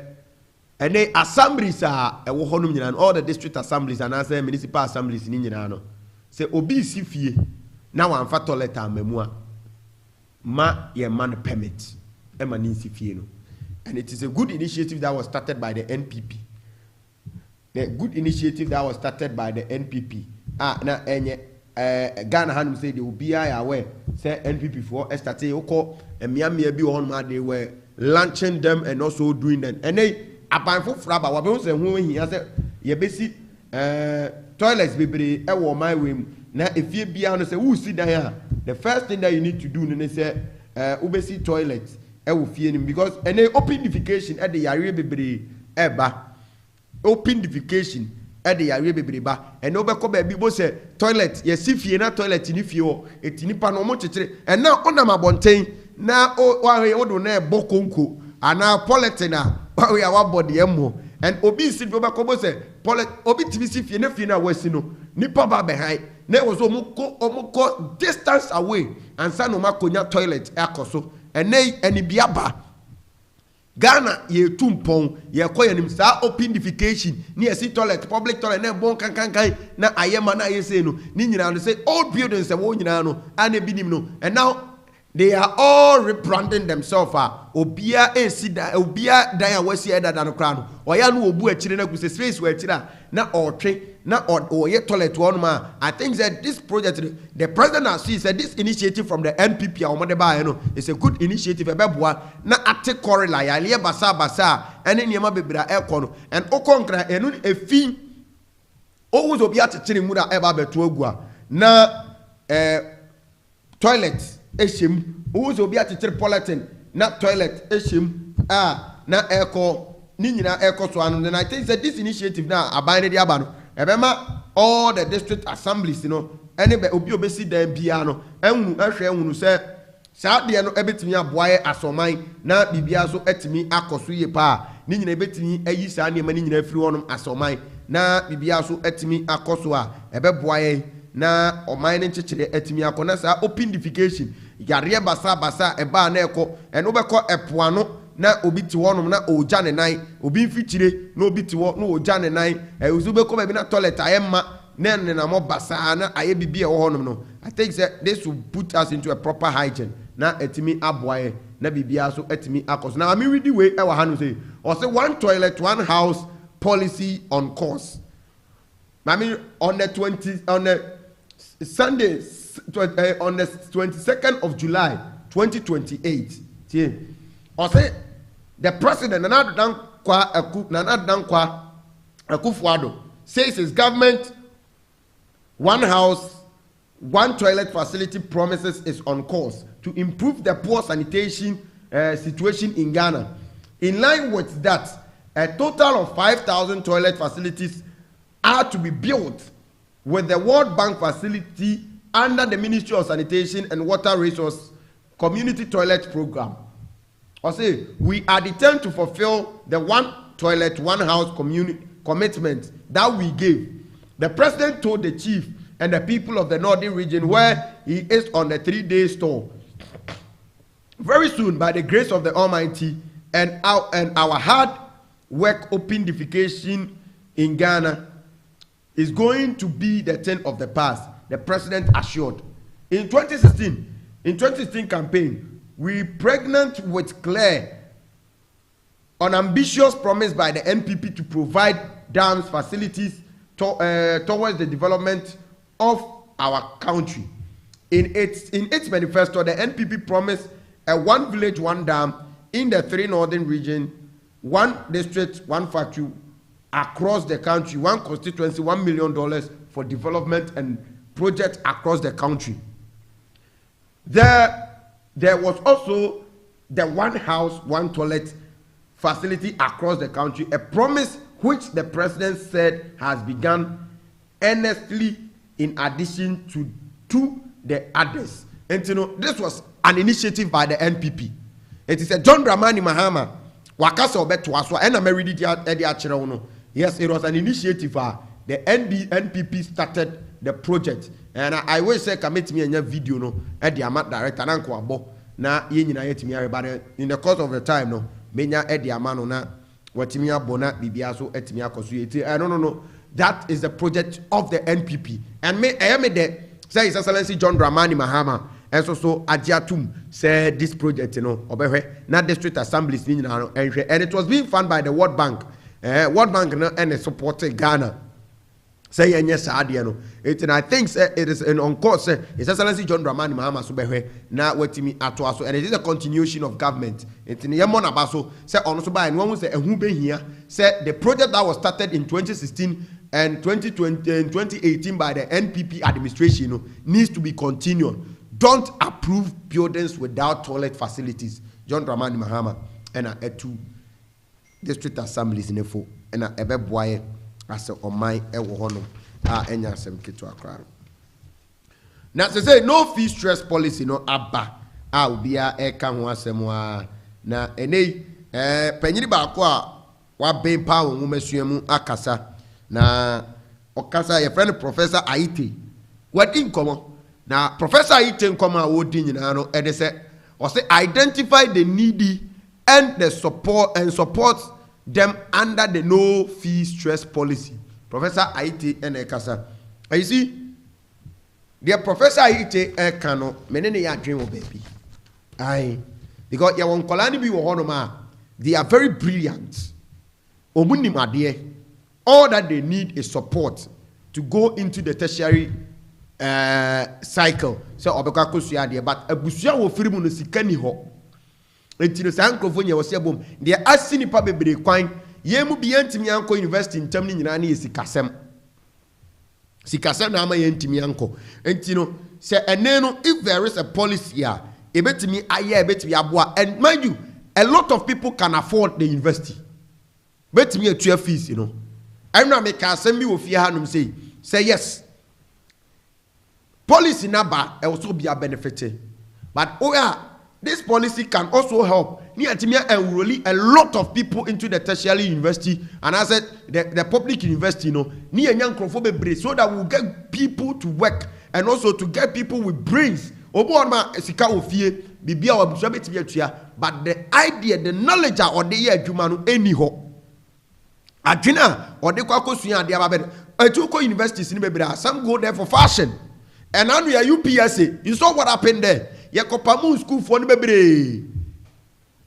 ene assemblies a e wo honum nyina all the district assemblies and as municipal assemblies ni nyina no se obi si fie na wan fa toilet amamua ma ye man permit e ma ni si fie no and it is a good initiative that was started by the NPP the good initiative that was started by the NPP na enye Ghana hanum say they will be aware say NPP for started oko emiamia bi honum they were launching them and also doing them and they apanfo fraba wa be say hu hia say ye besi toilets bebre e wo my way na efie bia no say who sit down the first thing that you need to do no say ubesi toilets e wo fie nim because any open defecation e de yare bebre eba open defecation ɛde yare bebreba ɛna wobɛkɔ baabi bo sɛ toilet yɛsi fie na toilet ni fie hɔ ɛti nipa no ɔmo kyekyere ɛna ɔnam abɔnten na wahwe wodo na ɛbɔ konko ana polythene a wahwe a wabɔ deɛ mmɔ and obi si bi wobɛkɔ bo sɛ obi timi si fie na fie na wasi no nipa ba bɛhan na ɛwɔ so ɔmo kɔ distance away ansa na ɔmo akɔnya toilet ɛkɔ so ɛnɛ ɛnibia ba Ghana ye tumpon ye kɔ yanim saa open defecation ni esi toilet public toilet na bon kankankan na ayema na ayese no ni nyina no say old buildings wo nyina no ana binim no and now they are all rebranding themselves obia esida obia dan a wasi edada no kra no oya no obu akire na kuse space wa akire na otwe na oye toilet one ma. I think that this project the president has said this initiative from the NPP is a good initiative ebeboa na ate correla ya le basa ene niema bebra ekono and okonkra enu efi owuzo obi atechire mu na eba beto agua na toilet eshem owuzo obi atechire polythene na toilet eshem na eko ni nyina eko so anu. And I think that this initiative now abande di aba no ebema all the district assemblies any obi obesi dan bia no ehunu ahwe ehunu se saa de no ebetimi aboaye asoman na bibia so etimi akoso ye pa ni nyina ebetimi ayi saa ne mani nyina afiri wonom asoman na bibia so etimi akoso a ebeboaye na oman ne nkyekere etimi akona saa open defecation yare basa eba na eko eno beko epoano na obi ti wonom na oja ne nan obi mfikyire na obi ti wo na oja ne nan uzu be ko be na toilet ayema na na mo basa na aye bibi e wo honom no. I think that this will put us into a proper hygiene na etimi aboaye na bibia so etimi akos. Now me read the way e wa hanu say or say one toilet one house policy on course. I mean on the Sunday on the 22nd of July 2028 see or say the president Nana Dankwa Akufo-Addo says his government one house one toilet facility promises is on course to improve the poor sanitation situation in Ghana. In line with that, a total of 5,000 toilet facilities are to be built with the World Bank facility under the Ministry of Sanitation and Water Resource Community Toilet Program. I say we are determined to fulfill the one toilet, one house commitment that we gave. The president told the chief and the people of the northern region where he is on the 3-day tour. Very soon, by the grace of the Almighty and our hard work, open defecation in Ghana is going to be the thing of the past. The president assured. In 2016 campaign, we pregnant with clear, an ambitious promise by the NPP to provide dams facilities towards the development of our country. In its manifesto, the NPP promised a one village, one dam in the 3 northern region, one district, one factory across the country, one constituency, $1 million for development and projects across the country. There was also the one house, one toilet facility across the country, a promise which the president said has begun earnestly in addition to the others. And you know, this was an initiative by the NPP. It is a John Dramani Mahama. Wakasa obeto aswa ena meridi edi achira uno. Yes, it was an initiative. The NPP started the project. And I will say commit me in your video no edi amat director nanko abo na ye nyina yetimi everybody in the course of the time no menya edi amano na watimi abona bibia so etimi akoso yeti. No. That is the project of the NPP. And me the say His Excellency John Dramani Mahama and so Ajiatum said this project, you know, not district assemblies, and it was being funded by the World Bank. World Bank and it supported Ghana. Say yes, Adiano. And I think it is an on course. His Excellency John Dramani Mahama Subehe now wetimi atoaso, and it is a continuation of government. It's in Yamona Baso, say on Suba, and one was a who here said the project that was started in 2016 and 2020 and 2018 by the NPP administration needs to be continued. Don't approve buildings without toilet facilities. John Dramani Mahama and a 2 district assemblies in Efo and a Ebeboye as a ɔman ɛwɔ hɔ no ɛnya asɛm ketewa koraa. Na say no fee stress policy no aba obia eka ho asɛm na enei panyiri baako a waben pa wo nwumasua mu akasa na okasa ye friend Professor ETE wadi nkomo na Professor ETE nkomo a wodi nyina no ede se o say identify the needy and the support them under the no fee stress policy. Professor ETE ene kasa you see the Professor ETE kano menene ya dream o baby aye because ya won kolani bi wo hono ma they are very brilliant. All that they need is support to go into the tertiary cycle. So obeka kosuya de but abusuya wo firi mu no sika ni ho. Entino sankrofo nya wo se bom de asini pa bebre kwan yemu bi yantimi anko university ntam ni nyina na yesikasem. Sikasem na ama yantimi anko. Entino se ene no if there is a policy here ebetimi aye ebetimi aboa and mind you a lot of people can afford the university. Bet me a 12 fees, you know. I'm not making a send me with your hand say yes. Policy number also be a benefit. But this policy can also help near to me enrolling a lot of people into the tertiary university and I said the public university, you know, near young crofobia so that we'll get people to work and also to get people with brains. But the idea, the knowledge or the year Jumanu anyhow. Adina or the Kwakosuya de Ababed. I took universities in Bebra. Some go there for fashion. And now we are UPSA. You saw what happened there. Yakopamu school for Bebre.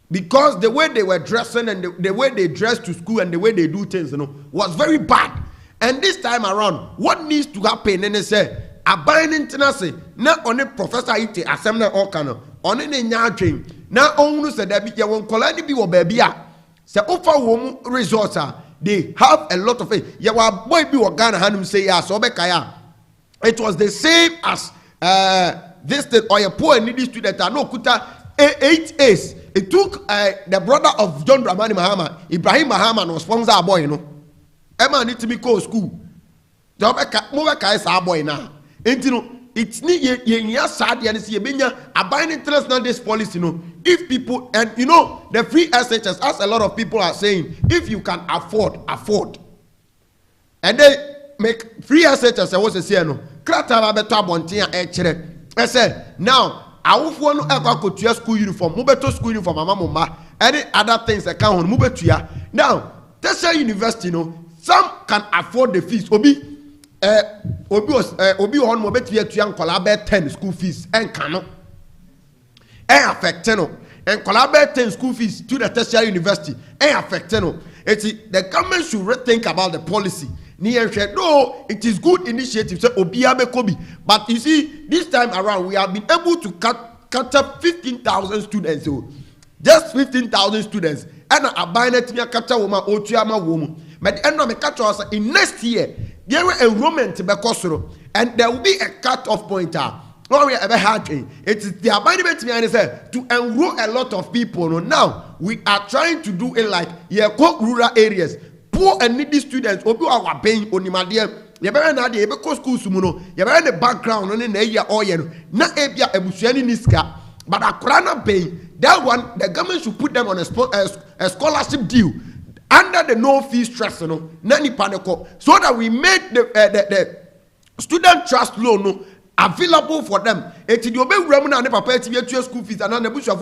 Because the way they were dressing and the way they dressed to school and the way they do things, you know, was very bad. And this time around, what needs to happen? And they say, Abayin internase na one Professor ETE asem na okano one ne nya adwen na onunu se da bi ye won kola ni bi wo ba bi a se ofa wo mu results they have a lot of it ye wa boy bi wo Ghana hanum say ya so be kaya it was the same as this thing or a poor needy student no kuta 8 A's. It took the brother of John Dramani Mahama Ibrahim Mahama no sponsor a boy, you know. Emma need to be go school job mo ka isa boy now. It's need ye sad and see a abiding interest on this policy. If people and you know the free SHS, as a lot of people are saying, if you can afford, and they make free SHS. I was a say no. Krata better bontia echere. I said now I want to ever go to school uniform, mubeto school uniform, mama, any other things that can on mubetuya. Now, tertiary university, some can afford the fees. Obi on mo beti etu an kola be 10 school fees en kano affect no en kola be 10 school fees to the tertiary university en affect no the government should rethink about the policy ni no it is good initiative so obi abekobi but you see this time around we have been able to cut up 15,000 students so just 15,000 students and abandoned me capture woman otuama woman but end me catch us in next year there will enrollment and there will be a cut-off point. What we ever had it is the abandonment to enroll a lot of people. Now we are trying to do it like rural areas, poor and needy students. Obi are paying on the you better not the school sumuno. You better the background on the area or not ebia ebusuani niska, but a crana paying that one. The government should put them on a scholarship deal. Under the no fee stress, nani panico, so that we made the student trust loan available for them. It is the obey remnant and the papa to school fees and the bush of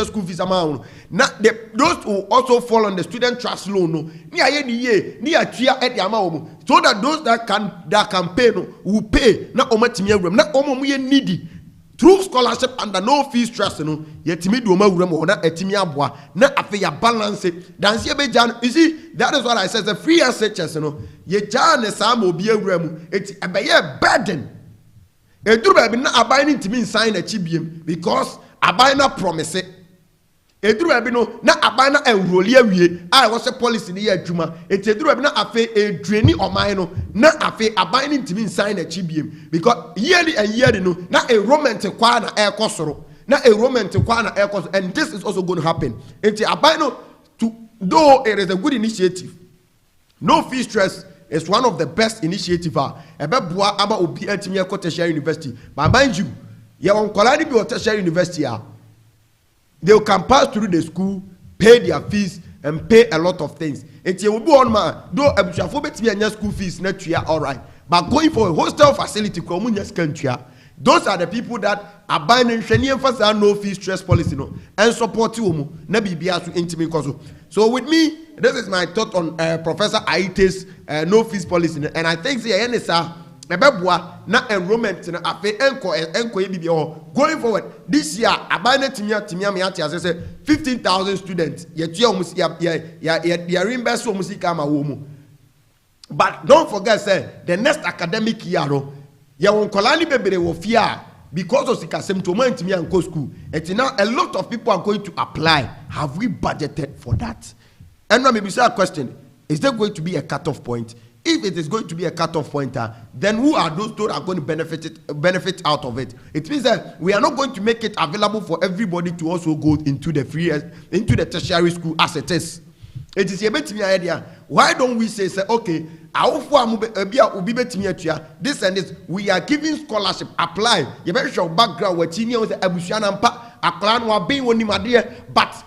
school fees amount. Now those who also fall on the student trust loan, near at the amount, so that those that can pay will pay. Not omatimia room, not omo needy. Through scholarship under no fee stress, yet me do my room or not etimia bois, not a fair balance it. Dance ye bejan, you see, that is what I said. The free SHS, ye jan is some will be a room, it's a burden. A do not abiding to me sign a chibium because abina promise it. A do not abina and rolia. I was a policy near Juma. It's a do not a draining or mine, not a fair abiding to me sign a chibium because yearly and yearly, not a romantic quana air cosoro, not a romantic quana air cos, and this is also going to happen. It's a abino to though it is a good initiative. No fee stress. It's one of the best initiatives. Ebeboa aba obi antimi ekọ tertiary university. But mind you, you on kwalani bi tertiary university they can pass through the school, pay their fees and pay a lot of things. It will be on my do abusuafo betimi anya school fees na tua all right. But going for a hostel facility ko mu nya skantua. Those are the people that are buying and no fee stress policy no and support you na bibia to intimi koso. So with me, this is my thought on Professor ETE's no fees policy, and I think say NSA ebeboa na enrollment na afi enko bibia going forward this year abana timia me ati say 15,000 students yetua omusi ya reimburse omusi kama wo mu. But don't forget say the next academic year no ya won kolani bebere wo fia because of sikasem to man timi and go school. And now a lot of people are going to apply. Have we budgeted for that? And now maybe say a question, is there going to be a cutoff point? If it is going to be a cutoff pointer, then who are those that are going to benefit out of it? It means that we are not going to make it available for everybody to also go into the tertiary school as it is. It is a bit me idea. Why don't we say okay, this and this, we are giving scholarship, apply. You better show background where Tini was Abusianampa, Aklano are being one but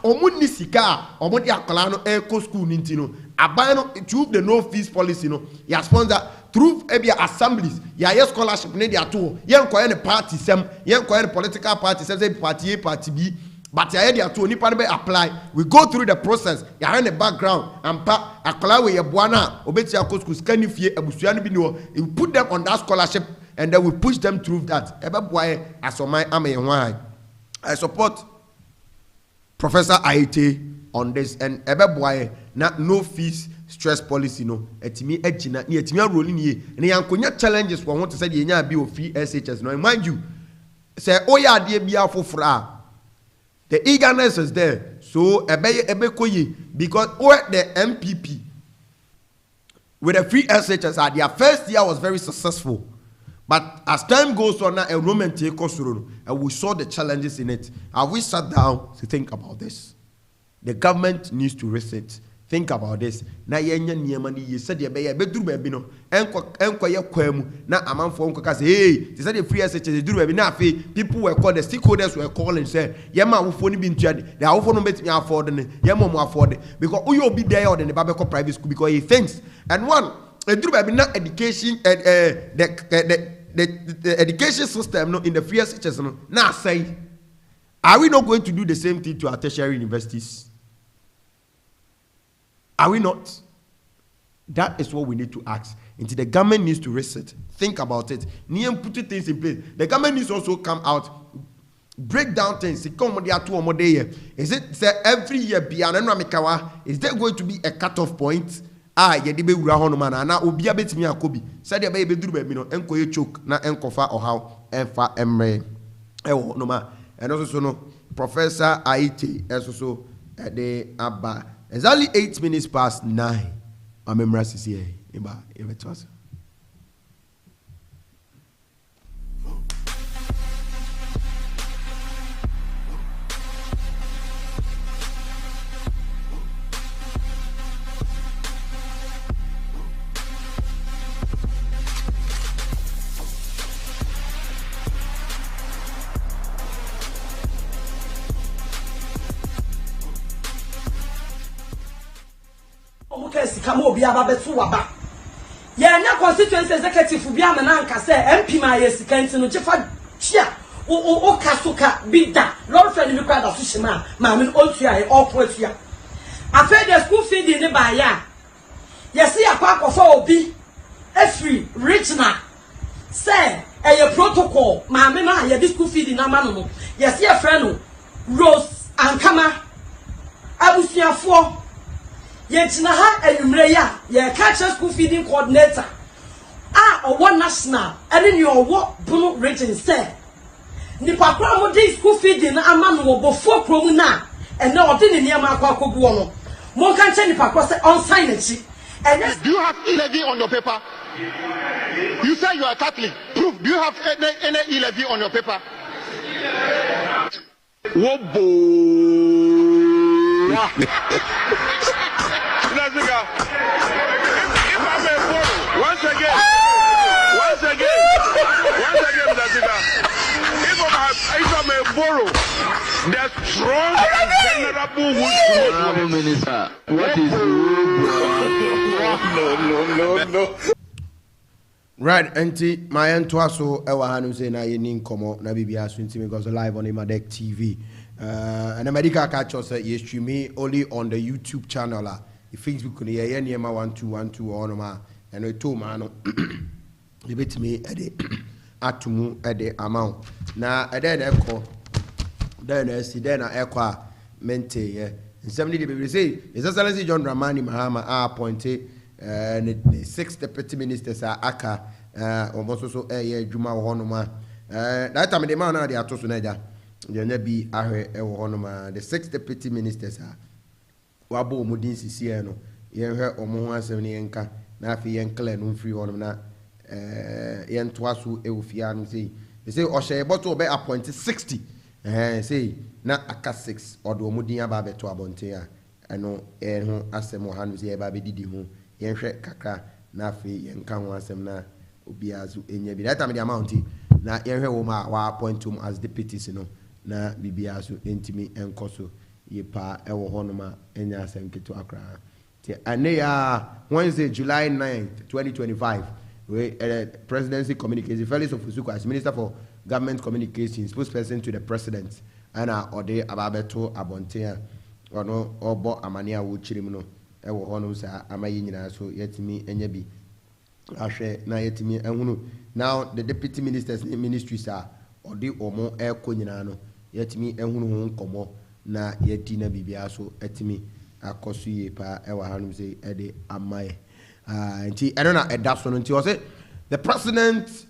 Omuni Sika, Omuni Aklano Eco School Nintino, Abano through the no fees policy, no, ya sponsor through Ebia assemblies, ya scholarship, Nadia too, young coin party, some young coin political party, say party A, party B. But I had to apply. We go through the process. You have the background. And akalawe ya bwana obetia kosku skani fie abusuani bi no. You put them on that scholarship and then we push them through that. Ebeboy asomai ame. I support Professor ETE on this and ebeboy no fees stress policy no. Etimi ejina ni etimi rolling ye. And yankonya challenges for want to say the nya bi o free SHS no. Mind you, say oya de bia fofra. The eagerness is there. So, because the MPP with the free SHS, their first year was very successful. But as time goes on, now enrollment take us through, and we saw the challenges in it. Have we sat down to think about this? The government needs to reset. Think about this. Na yenya niamani ye said ye be duru baby no enko ye kwam na amanfo enko ka say hey they said the free SHS duru baby na afi people were called the stakeholders were calling say ye ma wofo ni bi ntua the awofo no betimi afford ne ye mo afford because who you be there or the babeko private school because he thinks and one duru baby na education the education system no in the free SHS no na say are we not going to do the same thing to our tertiary universities? Are we not? That is what we need to ask. Until the government needs to reset. Think about it. Niyam put things in place. The government needs to also come out, break down things. Is it say every year is there going to be a cutoff point? Yedibe wura hono mana na obi abetimi akobi. Said ya be duru ba mi no enko ye choke na enkofa ohaw enfa emre. Ewo no ma. And also no Professor ETE also the abba. Exactly 8 minutes past 9. I'm in here. Come over here, Obretuoba. Yeah, na constituency executive bi amana nka say MP ma yes kanti no chefa chia o kasuka bida lord friend mi kwada so shima ma me ontua e ofoatua afa the school feeding ne ba ya yes yakwa akofa obi every regional say a protocol ma me na ye the school feeding na ma no yes your friend no Rose Ankama abusuafo Yetina ha enumre ya ye catch school feeding coordinator one national and then your what Bruno region say nipa kwa mo dey school feeding na ama no bofo krom na and na odi ne niam akwa kogu no mo kan che nipa kwa say on sign echi and do you have E-levy on your paper? You say you are Catholic. Proof. Do you have any E-levy on your paper? Wobo. If I'm a borrow the strong and venerable Honorable Minister, what is no. Right, auntie, my entwaso ewa hanu say na ye nin komo na bibia so ntimi because live on ETE3 and America catch us ye stream only on the YouTube channel the Facebook ni ye niema 1212 on ma and we to ma no the bit me ede atumu ede amount na ede na ekọ then see then na ekọ mente ye 70 the people say His Excellency John Dramani Mahama appointed the 6 deputy ministers are aka almost so juma honoma that time the man na dey atoso na ja dey na bi ahwe e wo honoma the 6 deputy ministers are wabo omudin sisi no ye hwe omo ho asem ne yenka na afi yen clear no free honoma na yen toaso e ofia no say they say ohye boto be appoint 60 say na aka 6 odo omudin aba beto abonte a eno ho asem ho no say e ba be didi ho yenhwe kakra na afi yenka ho asem na obiazu enya bi that time the amount na yenhwe wo ma wa appoint him as deputies no na bibiazu entimi enkoso yepa ewo honoma enya asem keto akra ti aneya Wednesday July 9th 2025 we presidency communication Felix Ofusuku as Minister for Government Communications spokesperson to the president ana ode ababeto abontea ono obo amania wo chirim no ewo hono sa amaye nyina so yetimi enya bi ahwe na yetimi ehunu now the deputy ministers ministries are odi omo eko nyina no yetimi ehunu ho nkomo na yeti na bibia so etimi akoso ye pa ewo hanum say ede amaye nti I don't know edaso no nti o say the President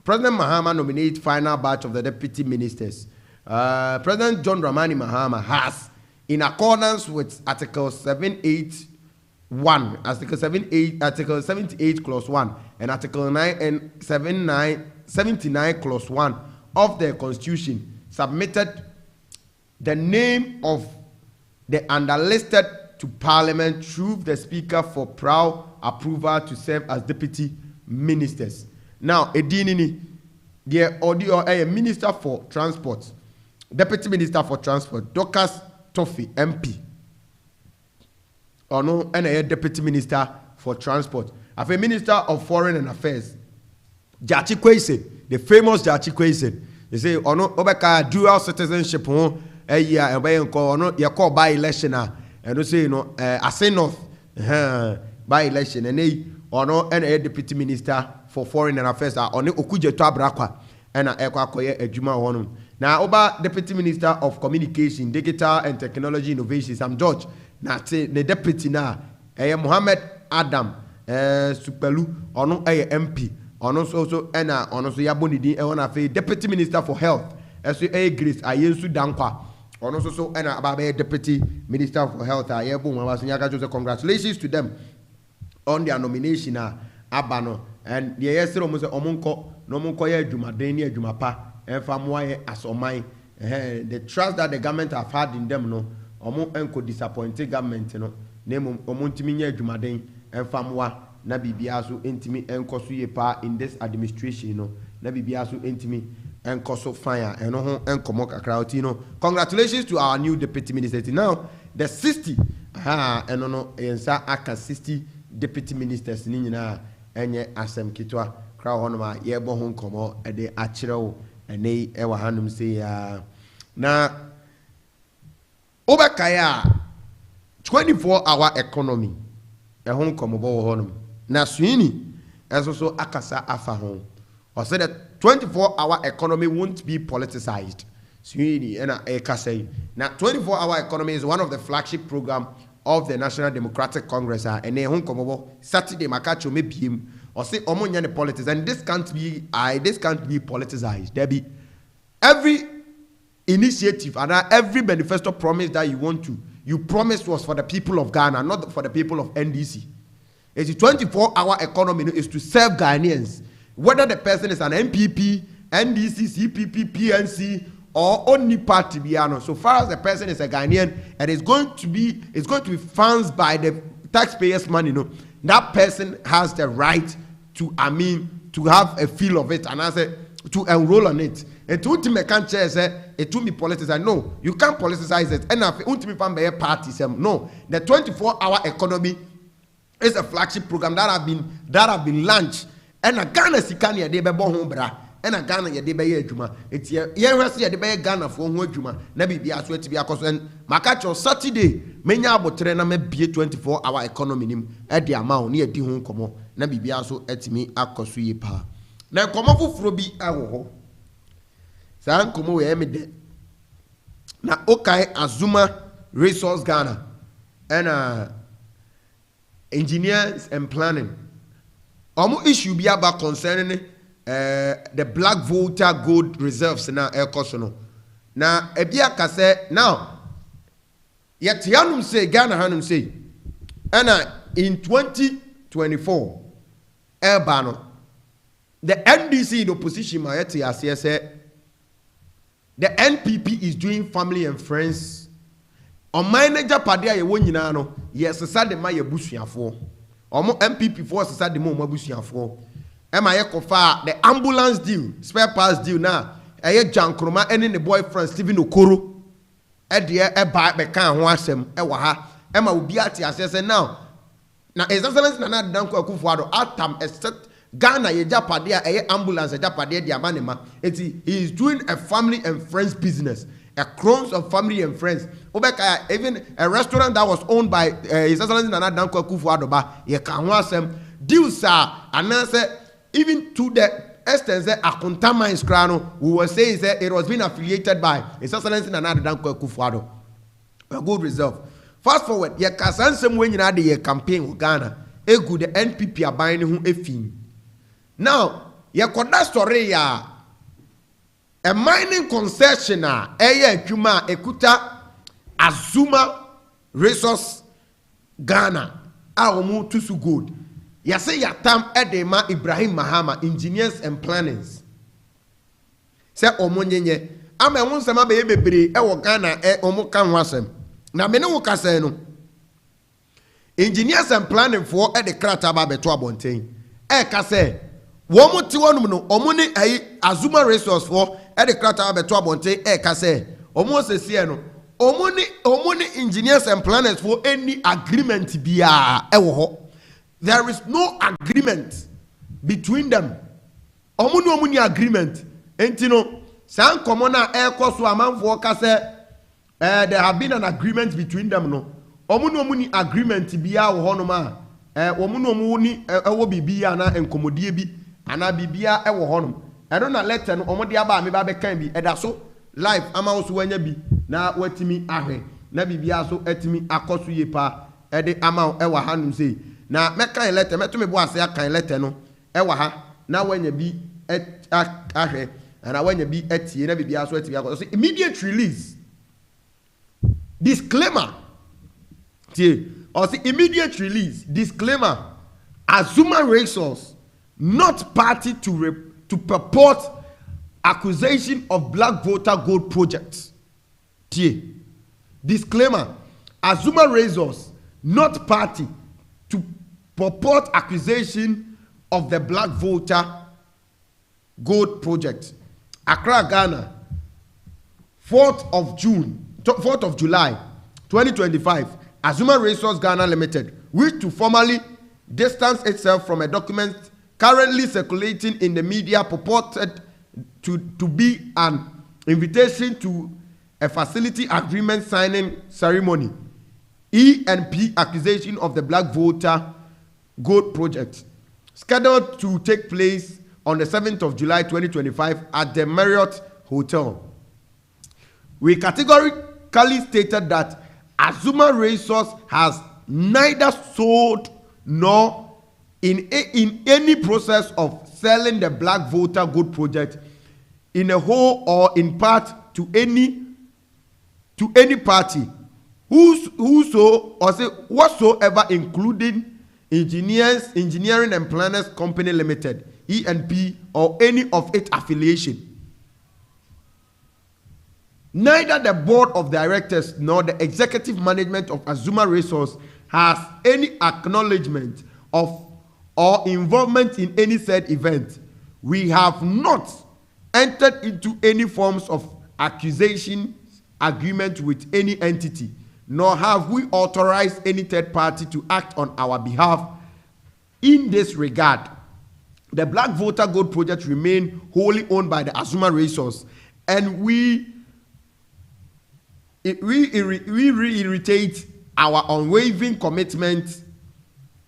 Mahama nominate final batch of the deputy ministers. President John Dramani Mahama has, in accordance with Article 781, Article 78 Clause 1, and Article 9 and 79 Clause 1 of the Constitution, submitted the name of the underlisted to Parliament through the Speaker for proud approval to serve as deputy ministers. Now, Edinini, the audio a minister for transport, deputy minister for transport, Dorcas Toffee, MP. Or no, and a deputy minister for transport. Of a minister of foreign affairs, Jachi Kwesi, the famous Jachi Kwesi. They say, or no, Obeka dual citizenship, a year, and by your call by election, and they say, you know, I say north by election, and they or no, and a deputy minister for foreign affairs are on Okuje Tabrakwa and a Ekwakoye Ejuma Honum. Now, Oba deputy minister of communication, digital and technology innovations, I'm George. Now, the deputy now, Mohammed Adam Supelu, or no MP, or no so and on also Yabonidi, and one deputy minister for health, S.A. Grace, Ayensu Dankwa, or no so and a deputy minister for health, Ayabun, congratulations to them on their nomination, Abano, and the yesterday almost Omunko, no Munkoya Jumadeni, Jumapa, and Famuaye as Omai, the trust that the government have had in them, no, Omo Enko disappointed government, no, name Omuntiminia Jumaden, and Famua, Nabibiasu, Intimi, and Kosuyepa in this administration, no, Nabibiasu, Intimi, and Koso Fire, and no, and Komoka Krautino. Congratulations to our new deputy minister. Now, the 60, and no, and Sa Aka 60. Deputy ministers ni nyina enye asem kitwa kra honoma yebo ho nkomo ede akyerɛw ene ewa hanum se ya na obakaya 24-hour economy ho nkomo bo honum na suini so akasa afa ho or said that 24-hour economy won't be politicized suini ena ekasai na 24-hour economy is one of the flagship program of the National Democratic Congress and Saturday Makacho me PM or say omonya politics and this can't be politicized. There be every initiative and every manifesto promise that you promised was for the people of Ghana, not for the people of NDC. It's a 24-hour economy is to serve Ghanaians, whether the person is an MPP, NDC, CPP, PNC, or only party biano. So far as the person is a Ghanaian and it's going to be financed by the taxpayers' money, that person has the right to have a feel of it and to enroll on it. And to ultimate can't say it will be politicized. No, you can't politicize it. And ultimately, parties. No, the 24-hour economy is a flagship program that have been launched. And a Ghana sikani de be home bra. And a Ghana ye de be adwuma. It's ye rest ye de be Ghana for ho adwuma. Na bibia so eti bia koso en makacho Saturday menya abotre na me bie 24-hour economy nim e de amount na ye di ho komo na bibia so etimi akoso yi pa. Na komo fufuro bi awo ho. Sa nkomo we me de. Na okay Azuma Resource Ghana and engineers and planning. Issue be about concerning the Black Volta gold reserves na air cosono. Na ebia kase now yet yanum say Ghana hanum say and in 2024 Erbano the NDC in opposition ma yet say the NPP is doing family and friends on manager padia ye won nyina no yes sasa de ma ye busuafo omo MPP for sasa de mo busuafo e ma ye kofa the ambulance deal spare parts deal na e jankroma ene ne boyfriend Stephen Okoro e de e ba be kan ho asem e wa ha e ma obi ati asese now na excellency na danko Akufo-Addo atam except Ghana ye japade a ambulance ye japade de amanema eti he is doing a family and friends business, a crowns of family and friends. Obeka even a restaurant that was owned by his excellency Nana Danko Akufo-Addo ba ye kan ho asem deals are announce even to the extent that Akonta Mines Krano who was saying that it was being affiliated by his excellency Nana Danko Akufo-Addo. A good result. Fast forward ye kasansem when you ye campaign with Ghana e good the NPP aban ho efin. Now, you got that story ya a mining concessionaire juma ekuta Azuma Resource Ghana aomu tusu good. Ya say ya tam edema Ibrahim Mahama engineers and planners. Say omonyenye ama ehun sema be bebre e wo Ghana omo kan wasem. Na me ne wo kasa no. Engineers and planning for the krata ba beto abonten. Kase womo ti wonum no omuni Azuma Resource for the krata ba beto abonten kase omo sese no omuni engineers and planners for any agreement bia e wo ho. There is no agreement between them. Omuni agreement enti no san komona koso amanfo kase there have been an agreement between them no. Omuni agreement bia wo hono ma omuni ewo bibia na enkomodie bi ana bibia ewo hono eno na letter no omode aba me ba be kan bi eda so live ama wo so wanya bi na watimi ahwe na bibia so atimi akoso ye pa ede ama ewa hanum sei na me kan letter me to me bo ase akan letter no ewa ha na wanya bi ahwe ana wanya bi atie na bibia so atimi akoso immediate release disclaimer or the immediate release disclaimer Azuma Resource not party to purport accusation of Black Voter Gold projects. Disclaimer Azuma Resource not party to purport accusation of the Black Voter Gold project. Accra, Ghana, 4th of July 2025. Azuma Resource Ghana Limited, which to formally distance itself from a document currently circulating in the media purported to be an invitation to a facility agreement signing ceremony, E&P accusation of the Black Voter Gold project, scheduled to take place on the 7th of July 2025 at the Marriott Hotel. We categorically stated that Azuma Resource has neither sold nor in any process of selling the Black Voter Gold project in a whole or in part to any party whatsoever, including Engineering and Planners Company Limited, E&P, or any of its affiliation. Neither the board of directors nor the executive management of Azuma Resource has any acknowledgement of or involvement in any said event. We have not entered into any forms of accusation agreement with any entity, nor have we authorized any third party to act on our behalf in this regard. The Black Voter Gold Project remain wholly owned by the Azuma Resource, and we reiterate our unwavering commitment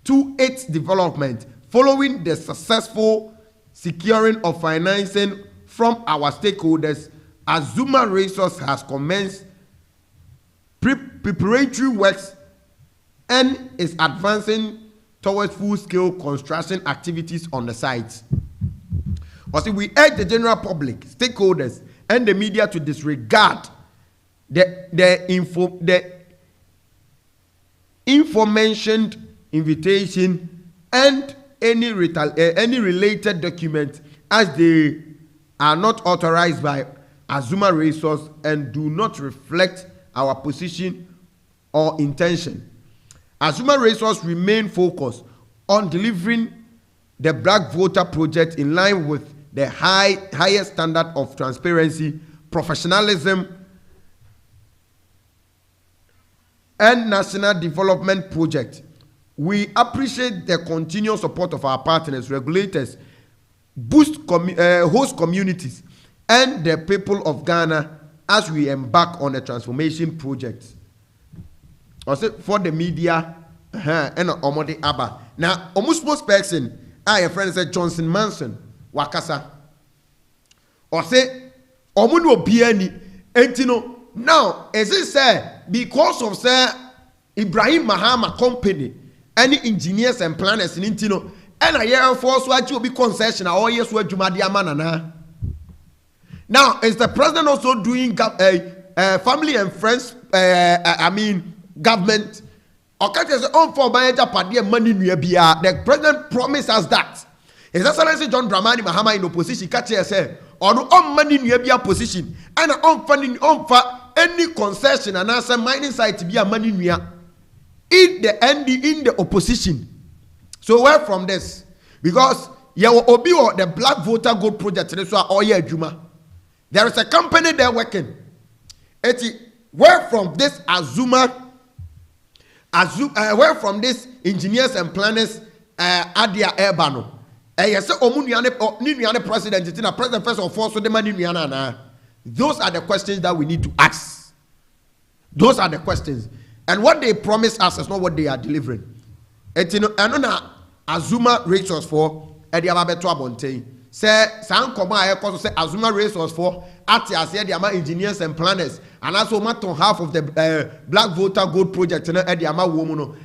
to its development following the successful securing of financing from our stakeholders. Azuma Resource has commenced preparatory works and is advancing towards full-scale construction activities on the site. Also, we urge the general public, stakeholders, and the media to disregard the aforementioned invitation and any related document, as they are not authorized by Azuma Resource and do not reflect our position or intention. Azuma Resource remain focused on delivering the Black Voter Project in line with the highest standard of transparency, professionalism, and national development project. We appreciate the continued support of our partners, regulators, host communities, and the people of Ghana as we embark on a transformation project. Also for the media, and Omode Abba. Now, almost most person, a friend said Johnson Manson, Wakasa. Or say, Omuno Bieni, Entino. Now, as it said, because of Sir Ibrahim Mahama company, any engineers and planners in Intino, and a year force what you be concession, or yes, where Jumadia Manana. Now, is the president also doing family and friends, government? The president promised us that. His Excellency John Dramani Mahama in opposition, on money near position, and on funding any concession and answer mining site to be a money near in the opposition. So where from this? Because the Black Voter Gold Project Juma. There is a company there working. Where from this where from this engineers and planners Adia Erbano? Yes, president first of all, so the money. Those are the questions that we need to ask. Those are the questions. And what they promise us is not what they are delivering. Azuma Resource for Eddie Ababeto Abonte. Say, San Koma say Azuma Resource for Atia said the engineers and planners, and also matter half of the Black Voter Gold Project and Eddie Ama Womono,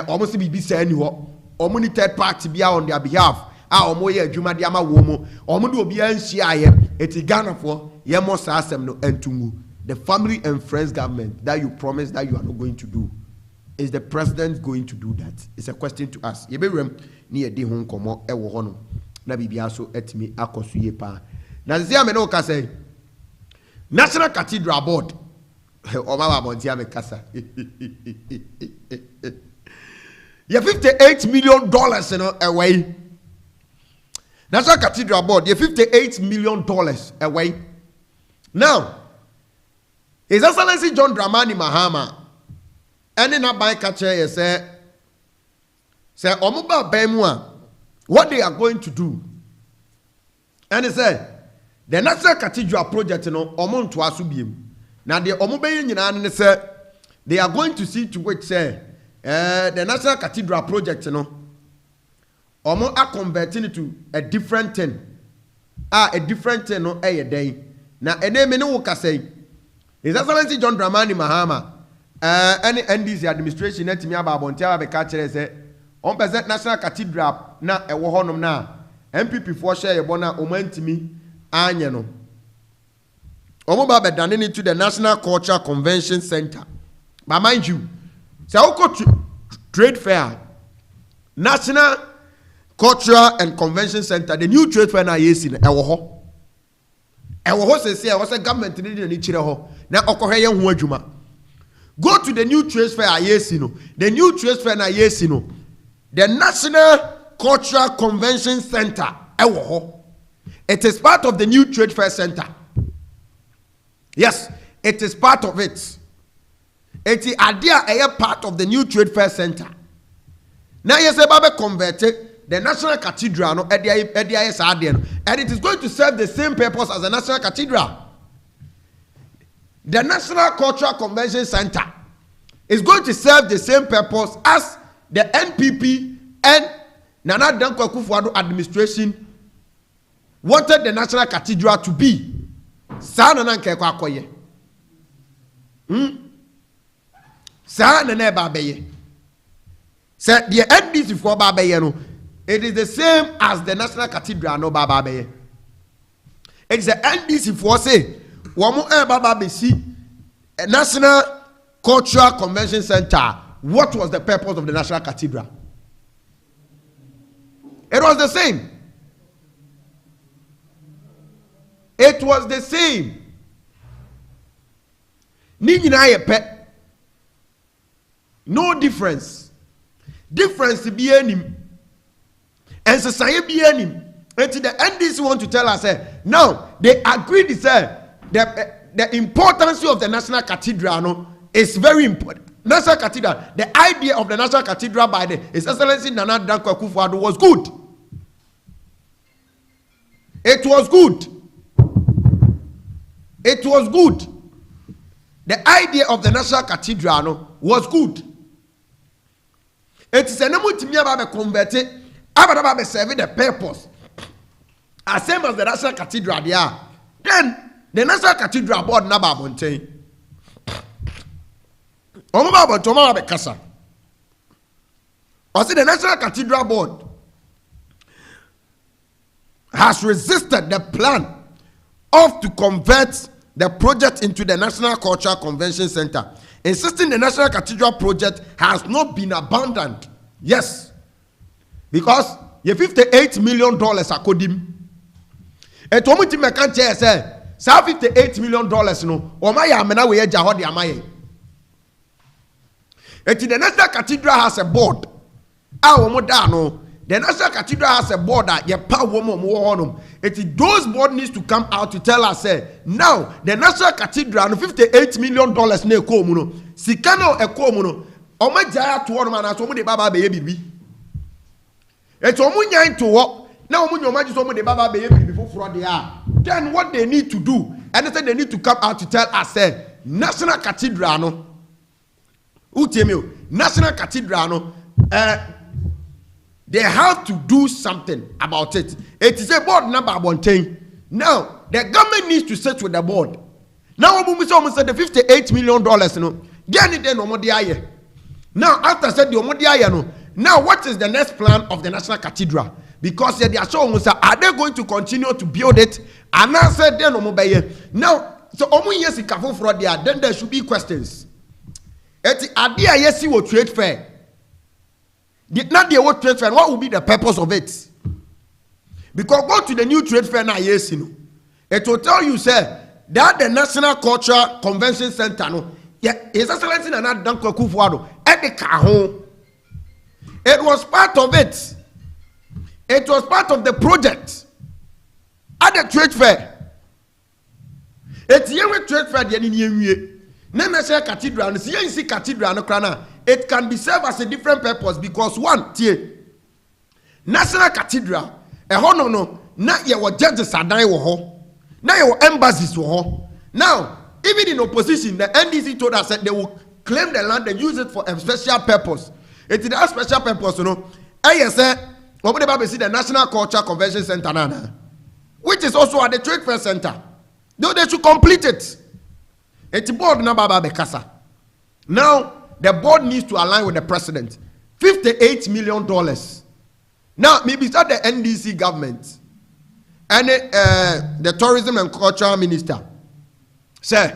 almost be saying you or many third party be on their behalf. Our moya Juma Diama Womo, or Mudu be NCI, it's Ghana for Yamos Asem no Entungu. The family and friends government that you promised that you are not going to do. Is the president going to do that? It's a question to us. Yeberem near de home como ewo hono. Na bibiaso etimi akosuye pa. Na zia me no ka say National Cathedral Board. O mama bontia me kasa. Yeah, $58 million away. National Cathedral Board, yeah, $58 million away. Now, His Excellency John Dramani Mahama, and in a bike catcher, say, Omuba Bemwa, what they are going to do. And he said, the National Cathedral Project, Omon to Asubim. Now, the Omubayan and said, they are going to see to which say, the National Cathedral Project, Omo are converting it to a different thing. A different thing, no, a day. Now, a name in Oka say, His Excellency John Dramani Mahama, any NDC administration, let me about Bontia Becatcher say, on present National Cathedral, na a wohonum na, MPP for share a bona omentimi, anyano. Omo Baba done into the National Cultural Convention Center. But mind you, Saoko Trade Fair, National Cultural and Convention Center, the new trade fair na yesi na ewo say was a government need ni chire ho na okohwe ye ho adwuma. Go to the new trade fair yesi no. The new trade fair na yesi no. The National Cultural Convention Center ewo ho. It is part of the new trade fair center. Yes, it is part of it. It is a part of the new trade fair center. Now yes, Baba converted the National Cathedral no, and it is going to serve the same purpose as the National Cathedral. The National Cultural Convention Center is going to serve the same purpose as the NPP and Nana Dankwa Akufo-Addo administration wanted the National Cathedral to be. Sa nana nkeko akoye. Sa nana ba beye. Say the NDC for ba beye no, it is the same as the National Cathedral no ba beye. It is the NDC for say womo ba be si National Cultural Convention Center. What was the purpose of the National Cathedral? It was the same. It was the same. No difference. Difference be any. And society be any. Until the NDC want to tell us, now they agreed, the importance of the National Cathedral no, is very important. National Cathedral, the idea of the National Cathedral by His Excellency Nana Dankwa Akufo-Addo was good. It was good. It was good. The idea of the National Cathedral no, was good. It is a number to converted, about serving the purpose. As same as the National Cathedral, they are. Then the National Cathedral board Naba Bontain. The National Cathedral board has resisted the plan of to convert the project into the National Cultural Convention Center, insisting the National Cathedral project has not been abandoned. Yes, because the $58 million akodim. Et omuti mekanche say, $58 million no, omaya amena we jahodi amaye. Et the National Cathedral has a board. The National Cathedral has a board that those board needs to come out to tell us, now the National Cathedral $58 million ne komuno. Sikano ekomuno. Oma jaya to one man as omu de baba baby. It's omunya to work. Now omu just omu de baba baby before fraud they are. Then what they need to do, and they say they need to come out to tell us, National Cathedral no. National Cathedral no, they have to do something about it. It is a board number 110. Now the government needs to sit with the board. Now we said the $58 million no. Now after said the no, now what is the next plan of the National Cathedral? Because they are showing us, are they going to continue to build it? And I said now so then there should be questions. Eti idea yes you trade fair. Did not the trade fair? What will be the purpose of it? Because go to the new trade fair now, yes, you know. It will tell you, sir, that the National Cultural Convention Center, no, yeah, His Excellency Nana Dankwa Akufo-Addo at the Cajon. It was part of it. It was part of the project at the trade fair. It's here trade fair the National Cathedral, it can be served as a different purpose because one, National Cathedral, no, not your judges are dying, now your embassies were. Now, even in opposition, the NDC told us that they will claim the land and use it for a special purpose. It is a special purpose, you know. I said, the National Culture Convention Center, which is also at the Trade Fair Center. Though they should complete it. It's board number Bekasa. Now the board needs to align with the president. $58 million. Now maybe it's not the NDC government and the tourism and cultural minister. Say,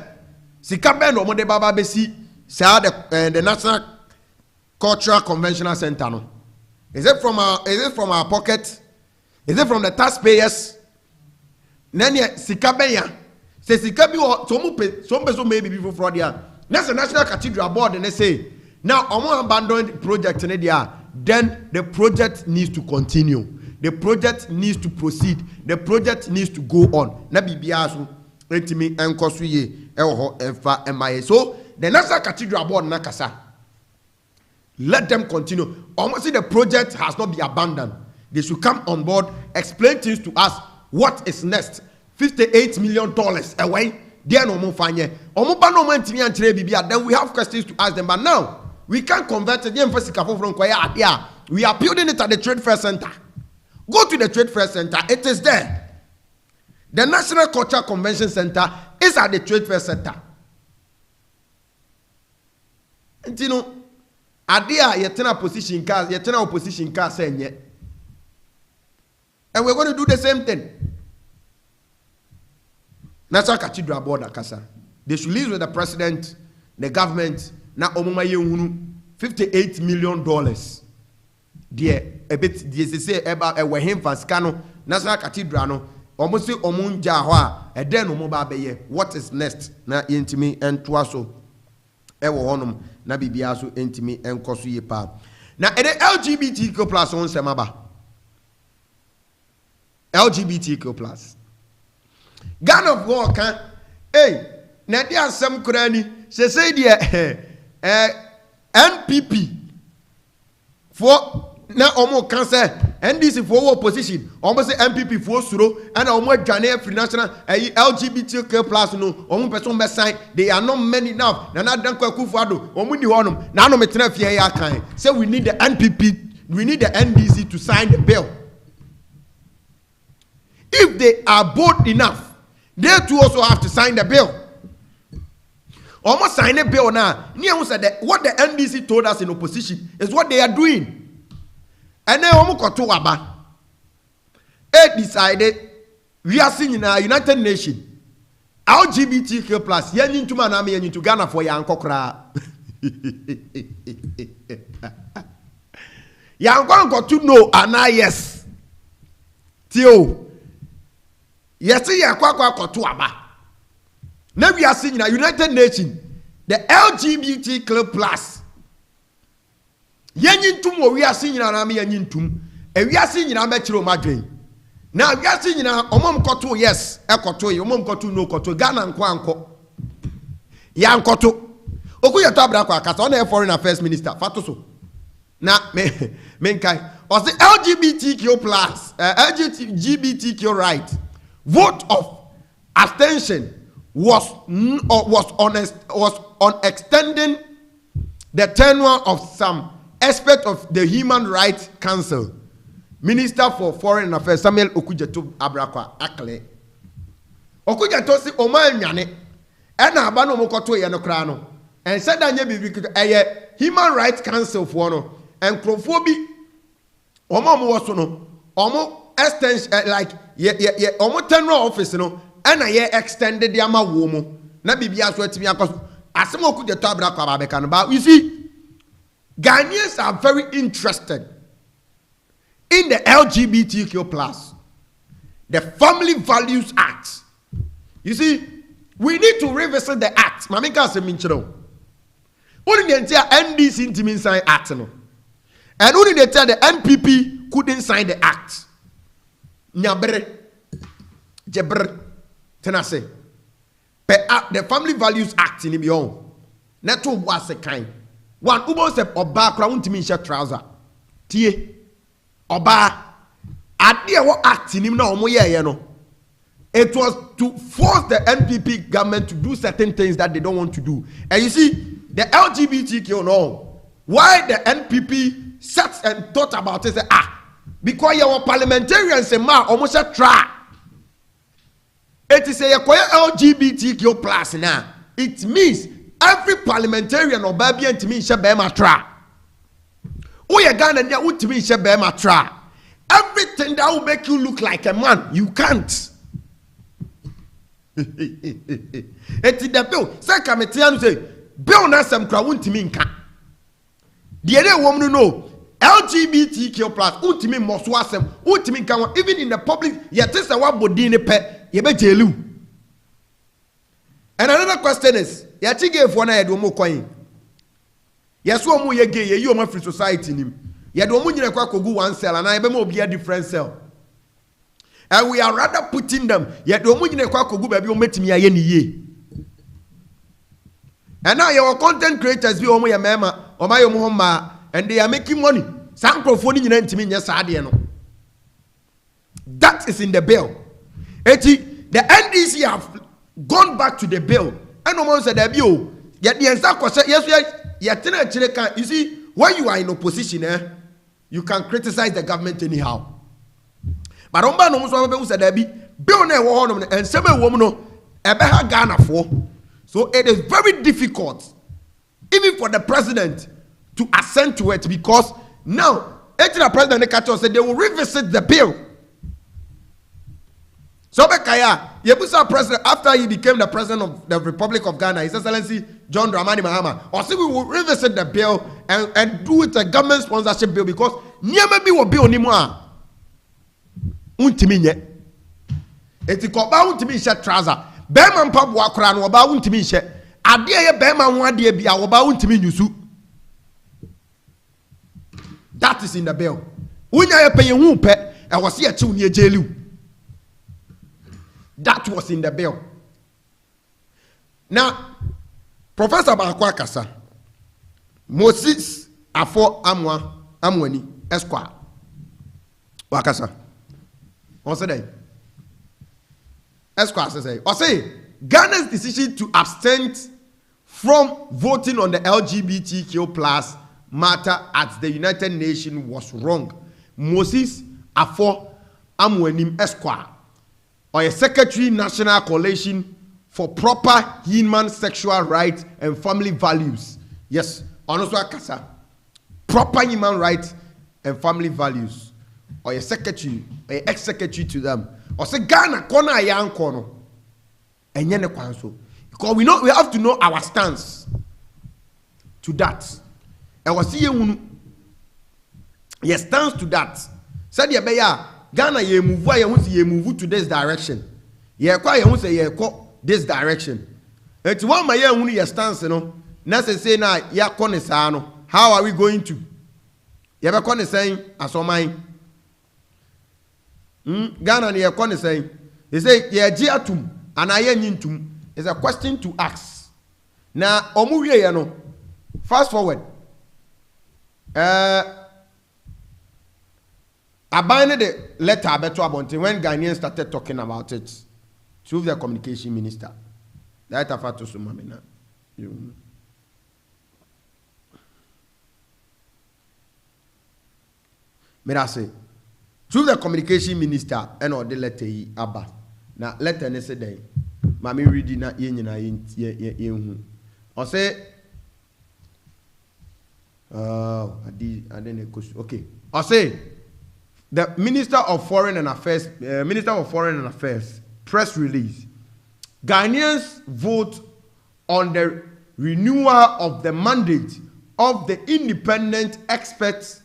Sikabe no mode baba besi say the National Cultural Conventional Center no. Is it from our pocket? Is it from the taxpayers? Nanya Sikabe ya. Say Sikabi or some person maybe people fraud here. That's the National Cathedral board and they say now I'm abandoning the project in India. Then the project needs to continue. The project needs to proceed. The project needs to go on. Na bibiasu entimi enkoso ye ewo efa emaye. So the National Cathedral Board nakasa, let them continue. Almost the project has not been abandoned. They should come on board, explain things to us. What is next? $58 million away. Then we have questions to ask them. But now we can't convert it. We are building it at the Trade Fair Center. Go to the Trade Fair Center. It is there. The National Cultural Convention Center is at the Trade Fair Center. And you know, Adia yetena position cars, yetena opposition cars saying, and we're going to do the same thing. National Cathedral Board Akasa. They should liaise with the president, the government. Now, $58 million. Dear, a bit, they say about a Wahim Fascano, National Cathedral, no, almost Omun Jahwa, a den Omobabe. What is next? Na intimi and Twaso. Ewo honum, na bibiaso intimi and Kosu Yepa. Now, the LGBTQ plus on Samaba. LGBTQ plus. Gun of war can Nadia some cranny say dear NPP for now almost cancer NDC for opposition almost say NPP for Suro and almost Ghanaian free national LGBTQ plus no almost person best sign they are not many enough na dan Kufuado omuni honum na no metena fie ya kan say we need the NPP we need the NDC to sign the bill. If they are bold enough, they too also have to sign the bill. Almost sign a bill now. Nia said that what the NDC told us in opposition is what they are doing. And then Obretuoba, it decided we are seeing in our United Nations LGBTQ plus. Yenin to Manami yenin to Ghana for Yankokra. Yankon got to know Anna yes. Tio. Yes, Obretuoba. Now we are seeing in the United Nations the LGBTQ plus. Yenintum we are seeing in Arami Yenintum, and we are seeing in Ametro Madrid. Now we are seeing in Omom Koto, yes, Ekoto, Omom Koto, no Koto, Ghana and Kwanko. Yan Koto. Okuya Tabra Kwakas on a foreign affairs minister, Fatoso. Now, Menkai, was the LGBTQ plus, LGBTQ right. Vote of abstention was on extending the tenure of some aspect of the Human Rights Council. Minister for Foreign Affairs Samuel Okujeto Abrakwa Akle. Okujeto si Oman Yane ena abano mokoto ye no kra no. And said that Human Rights Council for no and Crophobia Omo was no Omo extension like omo tenure office no and I extended the ama womo na bibia so atimi akos asem Okujeto Abrakwa babeka no. But you see, Ghanaians are very interested in the LGBTQ plus, the Family Values Act. You see, we need to revisit the act. Mamika se minchiro. Only the entire NDC didn't sign act no, and only the entire NPP couldn't sign the act. Nyabre, jebre, tenase. The Family Values Act in Ibion. Neto was a kind. One ubo se oba kra untimi nche trouser. Tie. Oba ade wo act nim na omo ye no. It was to force the NPP government to do certain things that they don't want to do. And you see, the LGBTQ no. Why the NPP sat and thought about it, say, because your parliamentarians say ma almost a try. It is a LGBTQ plus now. It means every parliamentarian or baby and to me shall bear my try. Oh, you Ghana, you to me shall bear my try. Everything that will make you look like a man, you can't. It is the bill. Say, Committee say, Bill Nassam Krawun to me. The other woman know LGBTQ plus, ultimate most wasem, ultimate come even in the public, yet is a what bodine pet, ye be jelu. And another question is, yati gave one I do more coin. Yes, one more ye gay, you are free society. Ye do more you go one cell, and I be more be a different cell. And we are rather putting them. Yet the woman go baby met me ye. And now your content creators be omo ya mema, or my omo and they are making money. Some microphone in that is in the bill. The NDC have gone back to the bill. And no one said that you yet the answer question yes, you see, when you are in opposition, you can criticize the government anyhow. But on no one said that bill and several women ever Ghana for. So it is very difficult, even for the president, to assent to it because now, the president said they will revisit the bill. So Bekaya, Yebusa president, after he became the president of the Republic of Ghana, His Excellency John Dramani Mahama, or say we will revisit the bill and do it a government sponsorship bill because Niamabi will be on him. Untiminye. Etikoba untimi she trouser. Bema mpabu wakra no oba untimi she. Ade ye bema ho ade bia oba untimi nyusu. That is in the bill. Unya ye pay hu pe e was ye chi uni ejeliu. That was in the bill. Now, Professor Bakwa Kasa, Moses Afo Amwani Esquire. Wakasa. On say Esquire says, or say Ghana's decision to abstain from voting on the LGBTQ plus matter at the United Nations was wrong. Moses Afo Amwani Esquire, or a Secretary National Coalition for Proper Human Sexual Rights and Family Values. Yes, honestly, Kasa. Proper human rights and family values. Or a secretary, an ex-secretary to them. Or say Ghana, Kona Yan Kono. And Yene Kwanso. Because we have to know our stance to that. And we see your stance to that. Said Yabeya. Ghana ye move to this direction. Ye kwa ye say ye ko this direction. Enti one my ye stance no. Na say na ya ko ne sa no. How are we going to? Ye be ko ne saying asoman. Ghana ne ye ko ne saying. He say ye gi atum ana ye nyintum. It's a question to ask. Na omu wie ye no. Fast forward. I binded the letter Obretuoba when Ghanaians started talking about it through the communication minister. That I to Sumamina. May I say, through the communication minister and all the letter Abba. Now letter ne say day. Mami reading na yen. I say I didn't okay. I say the Minister of Foreign Affairs, press release. Ghanaians vote on the renewal of the mandate of the independent experts.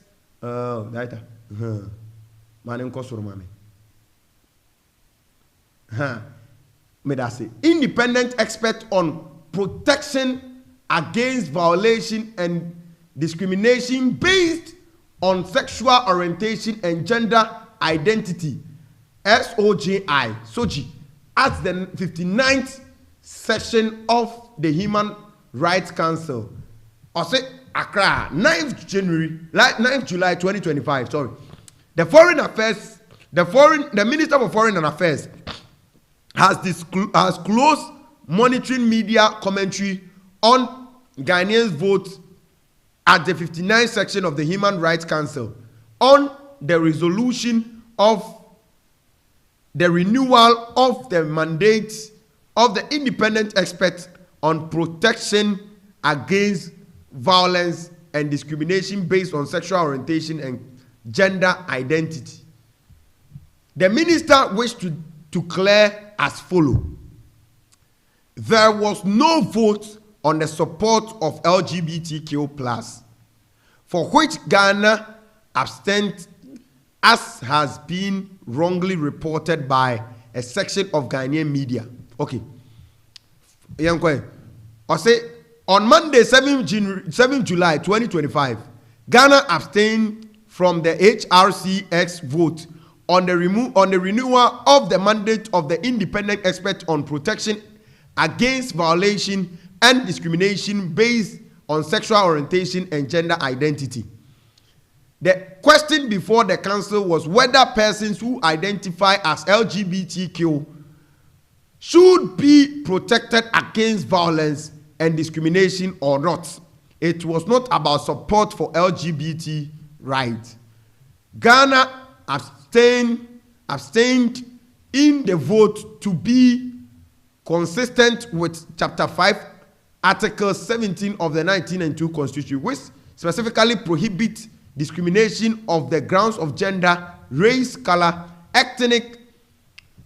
Independent expert on protection against violation and discrimination based on sexual orientation and gender identity, SOGI, at the 59th session of the Human Rights Council. Or say Accra, 9th July 2025. Sorry. The Minister for Foreign Affairs has closed monitoring media commentary on Ghanaians' vote at the 59th section of the Human Rights Council on the resolution of the renewal of the mandate of the independent expert on protection against violence and discrimination based on sexual orientation and gender identity. The minister wished to clear as follows. There was no vote on the support of LGBTQ+, for which Ghana abstained, as has been wrongly reported by a section of Ghanaian media. Okay. I say, on Monday, 7 July 2025, Ghana abstained from the HRCX vote on the renewal of the mandate of the independent expert on protection against violation and discrimination based on sexual orientation and gender identity. The question before the council was whether persons who identify as LGBTQ should be protected against violence and discrimination or not. It was not about support for LGBT rights. Ghana abstained in the vote to be consistent with Chapter 5, Article 17 of the 1992 Constitution, which specifically prohibits discrimination of the grounds of gender, race, color, ethnic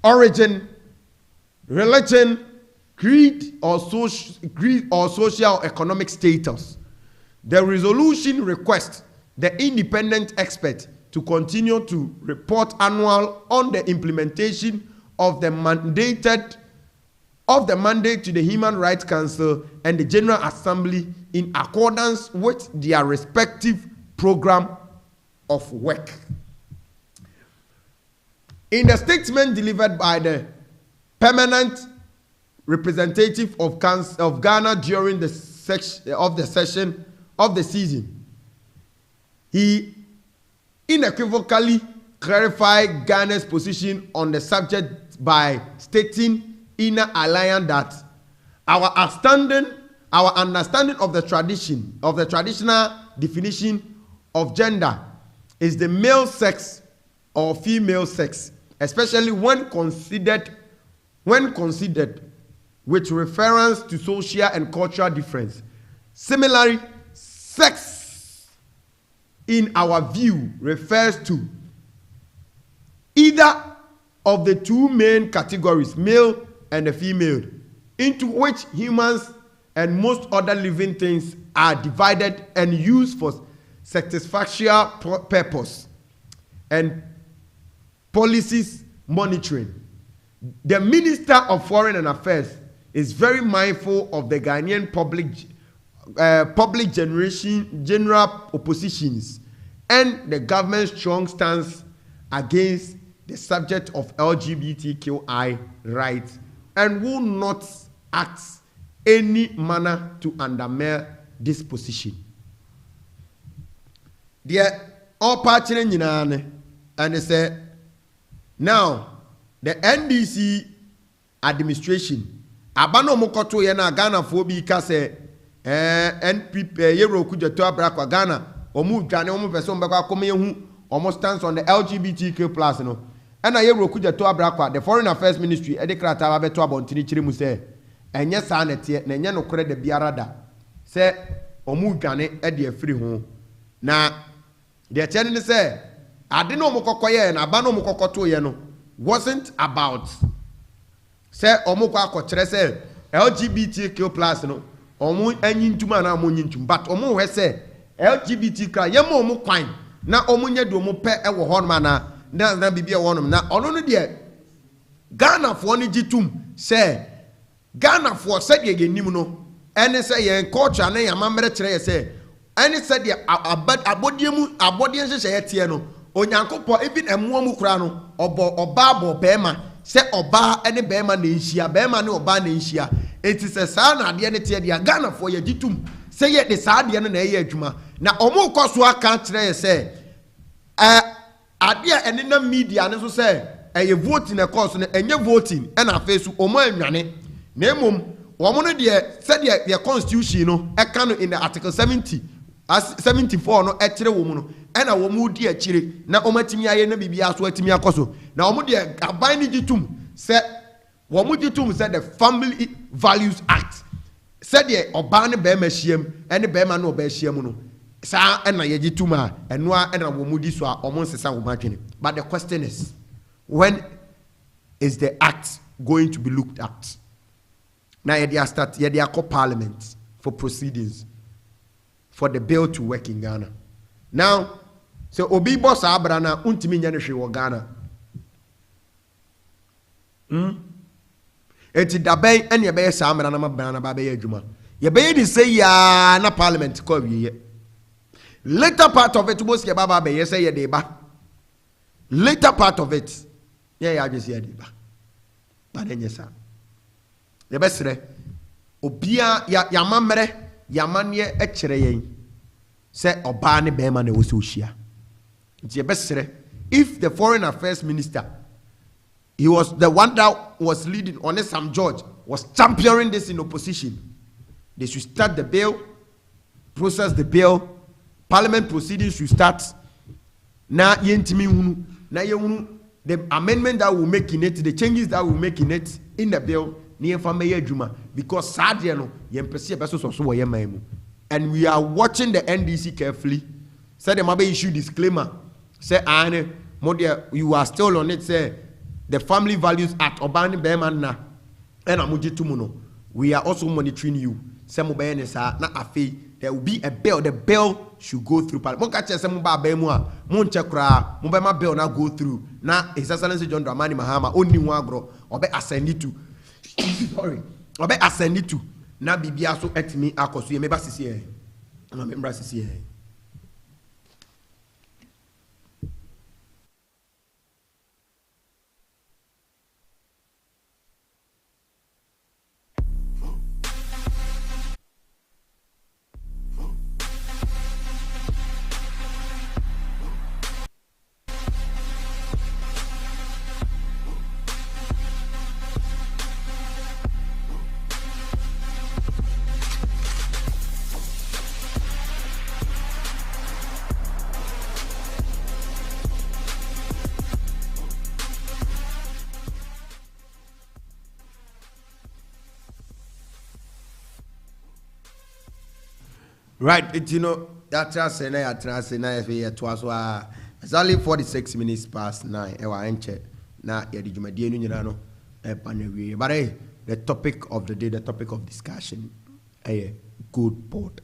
origin, religion, creed, or social economic status. The resolution requests the independent expert to continue to report annual on the implementation of the mandate to the Human Rights Council and the General Assembly in accordance with their respective program of work. In the statement delivered by the permanent representative of Ghana during the session of the season, he unequivocally clarified Ghana's position on the subject by stating in an alliance that our understanding of the traditional definition of gender is the male sex or female sex, especially when considered with reference to social and cultural difference. Similarly, sex in our view refers to either of the two main categories, male and the female, into which humans and most other living things are divided and used for satisfactory purpose and policies monitoring. The Minister of Foreign Affairs is very mindful of the Ghanaian public general oppositions and the government's strong stance against the subject of LGBTQI rights, and will not act any manner to undermine this position. All parties and they say now the NDC administration abano mokoto ye na Ghana fo bi ka se NPP yero kujeto abrakwa Ghana omu dwane omu person beko akoma yehu omo stance on the LGBTQ plus no ena yero kujeto abrakwa the Foreign Affairs Ministry e de krata ba beto abontini kire mu se enye sa na tie na enye no kore da biara da se omu dwane e de afiri ho na the attendant say ade no mokokoye na aba no mokokoto ye no wasn't about say omukwa akokyere say LGBTQ plus no omu anyintuma na omonyintum but omu hwe say LGBT ye mo omu kwan na omu nye do omu pe e wo honma na bibia wonom na ono no de Ghana fo ni gitum say Ghana fo say de genim no ene say ye culture na ya mamre kire ye say ene say de abodiemu nhyehyɛ ye tie no onyankopɔ even emuo mu kura no oba bema se oba ene bema na nhia bema ne oba na nhia eti se saa na ade ne tie de Ghana fo ye gitum se ye de saa ade ne na ye adwuma na omu koso aka kire ye se ade ene na media ne so se eye voting na course no enye voting e na afasu omu anwane na emom omu no de se de the constitution no e ka no in the article 74 no e kire wo mu no ena wo mu di akire na omatimi aye na bibia so atimi akoso na wo mu de aban ni gitum se wo mu gitum se the Family Values Act se de oba ne be ma hyiam ene be ma no oba hyiam no sa ena ye gitum a eno a ena wo mu di so a omo nsesa wo matwene. But the question is, when is the act going to be looked at? Now ye dey start ye dey call parliament for proceedings for the bill to work in Ghana. Now, so obi boss abrana untimi nya ne hwe wo Ghana. Eti daben ene ye be sa amra na mabana ba be adwuma. Ye be di say ya na parliament ko wiye. Later part of it was ye baba be ye say ye de ba. later part of it, yeah, I just hear it. But then yes, sir. The best obia ya mamre ya manye echere yen say oba ne be ma na wo so hia. The best if the foreign affairs minister, he was the one that was leading on it, Sam George was championing this in opposition. They should start the bill, process the bill, parliament proceedings should start. Na yentimi hunu na yehunu the amendment that will make in it, the changes that will make in it in the bill, because sadly, no, and we are watching the NDC carefully. Say the Mabe issue disclaimer. Say, you are still on it. Say the Family Values Act, Obani Beman and Amuji Tumuno. We are also monitoring you. There will be a bill. The bill should go through. Mubema bill now go through. Now His Excellency John Dramani Mahama only one gro obe ascend it to. Sorry, obe ascend it to. Na bibia so etimi akoso ye meba sisi e. Na membra sisi e. Right, it's Senea, it was exactly 46 minutes past 9. But the topic of the day, the topic of discussion, a good board.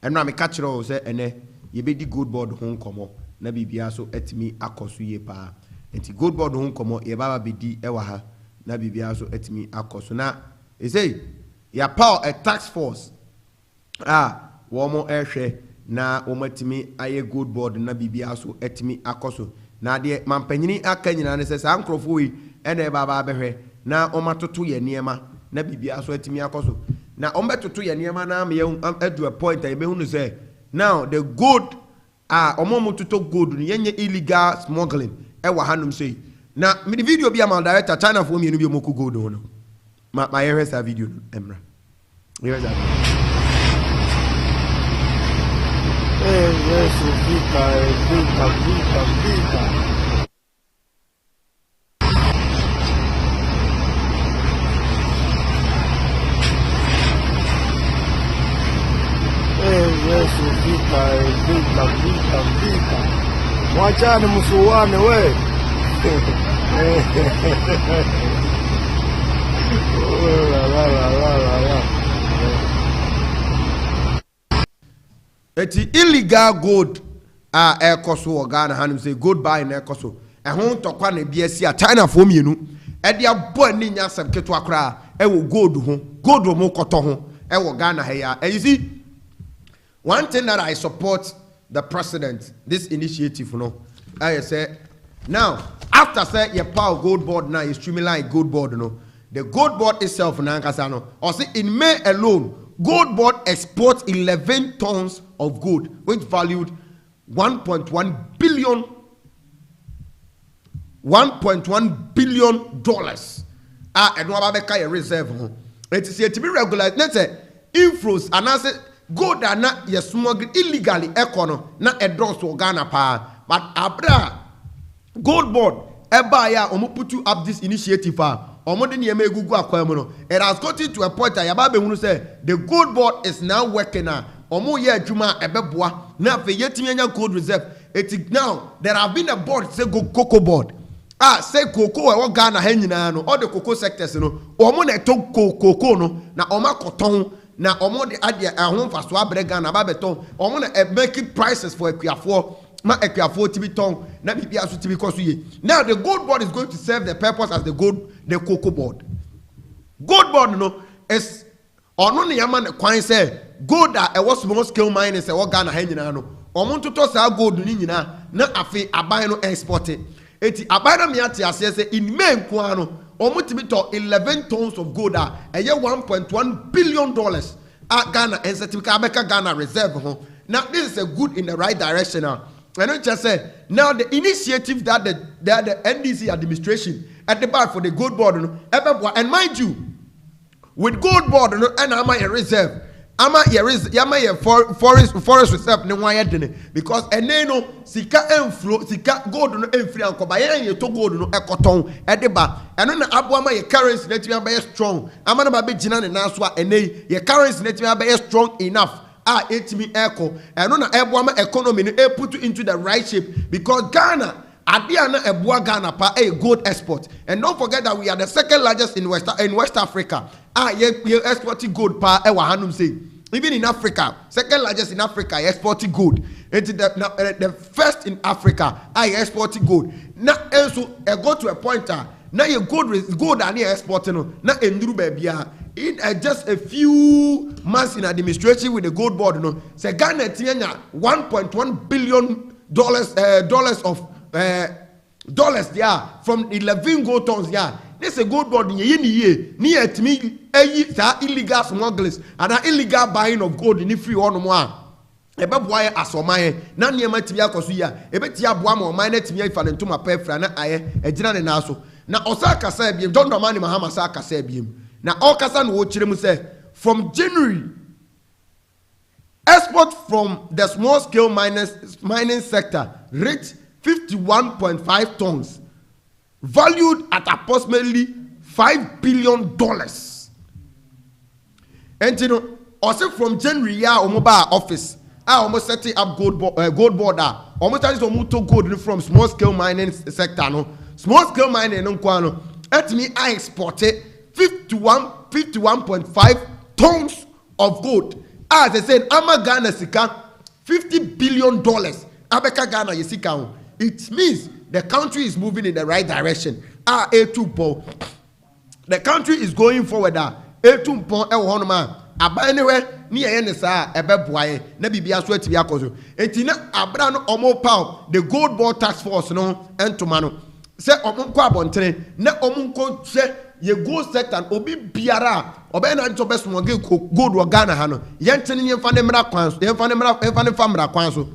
And I'm a catcher who say, you be the good board home come na bibia so etimi akoso ye pa. Enti good board home come ye baba be di ewaha na bibia so etimi akoso na. He say, ya power a task force. Womo ehwe na womatimi aye good board na bibia so etimi akoso na de mampanyini aka nyina ne se sa ankrofo yi ene baba behwe na omatoto ye niema na bibia so etimi akoso na ombetoto ye niema na me adu a point I be hunu say now the good omomototo good yenye illegal smuggling e wa hanum say na me the video bi am director China for me no bi omoku gold no my here's a video emra here's that. Eso, fica. Eso, fica. Mwachane msuwane we. La. It's illegal gold air coso or Ghana and say gold buy in air coso. A home to Kwan BSC China for me, and their boy Nina some Ketua cry, will go to home, go to Mokoto, and will Ghana here. And you see, one thing that I support the president, this initiative, I say now after say your power gold board now is streamline gold board, the gold board itself or say in May alone. Gold board exports 11 tons of gold, which valued $1.1 billion. And what a reserve. It is yet to be regulated. Let's say inflows and I said gold are not yet smuggled illegally. Not a draw to Ghana power, but abra gold board. Ebaya omuputu up this initiative. It has gotten to a point that say the gold board is now working now. Gold reserve. Now there have been a board say go cocoa board. Say cocoa Ghana all the cocoa sectors cocoa no na cotton na the idea home for swab Ghana babeton making prices for Equiafor. Now the gold board is going to serve the purpose as the cocoa board. Gold board is on the yaman coin say gold a was small scale mining say what Ghana hanging no. To toss our gold na afi abuy no export it. eti abana me ate ase say in May nko ano omutimi to 11 tons of gold eye $1.1 billion Ghana and certificate abeka Ghana reserve ho. Now this is a good in the right direction now. I don't just say now the initiative that the NDC administration at the back for the gold board and mind you with gold board and am I a reserve forest reserve no why because and no sika enflow sika gold no enfri anko ba ye to gold no ekoton at the back and no aboama ye currency net be strong amana ba be gina ne naso a ene ye currency net be strong enough etimi echo and no na eboama economy no put into the right shape because Ghana Adiana Ebua Ghana pa a gold export. And don't forget that we are the second largest in West Africa. Ye exporting gold pa e wahanum say. Even in Africa, second largest in Africa, exporting gold. It's the first in Africa, exporting gold. Now also go to a point now you gold and you exporting now enduru baby in just a few months in administration with the gold board say Ghana tianya $1.1 billion of dollars there from 11 gold tons there. This a gold board in year near to me illegal smugglers and illegal buying of gold in free on more. Ebe boy asomai na niema tibia koso ya ebe tia boa ma man na tibia ifa nto ma pefra na aye ejina ne naso na osaka sa biem John Dramani Mahama sa ka sa biem na okasa no wo kire mu say from January export from the small scale mining sector reached 51.5 tons, valued at approximately $5 billion. And you know, also from January, omoba office, almost setting up gold board. Almost as to gold from small scale mining sector. No, small scale mining no kwano. At me, I exported 51.5 tons of gold. As I said, Ama Ghana sika $50 billion. Abeka Ghana yesika. It means the country is moving in the right direction. A2 po. The country is going forward. A2 po honoma. Aba anywhere near NSA ebe boy na bibia so ati akoso. Etina abra no omo pow the gold board task force no entoma no. Se omo nko abontere na omo nko se ye gold sector obi biara obe na nto be so gold wo Ghana ha no. Ye ntene ye mfa ne mra kwan so. Ye mfa ne mra kwan so.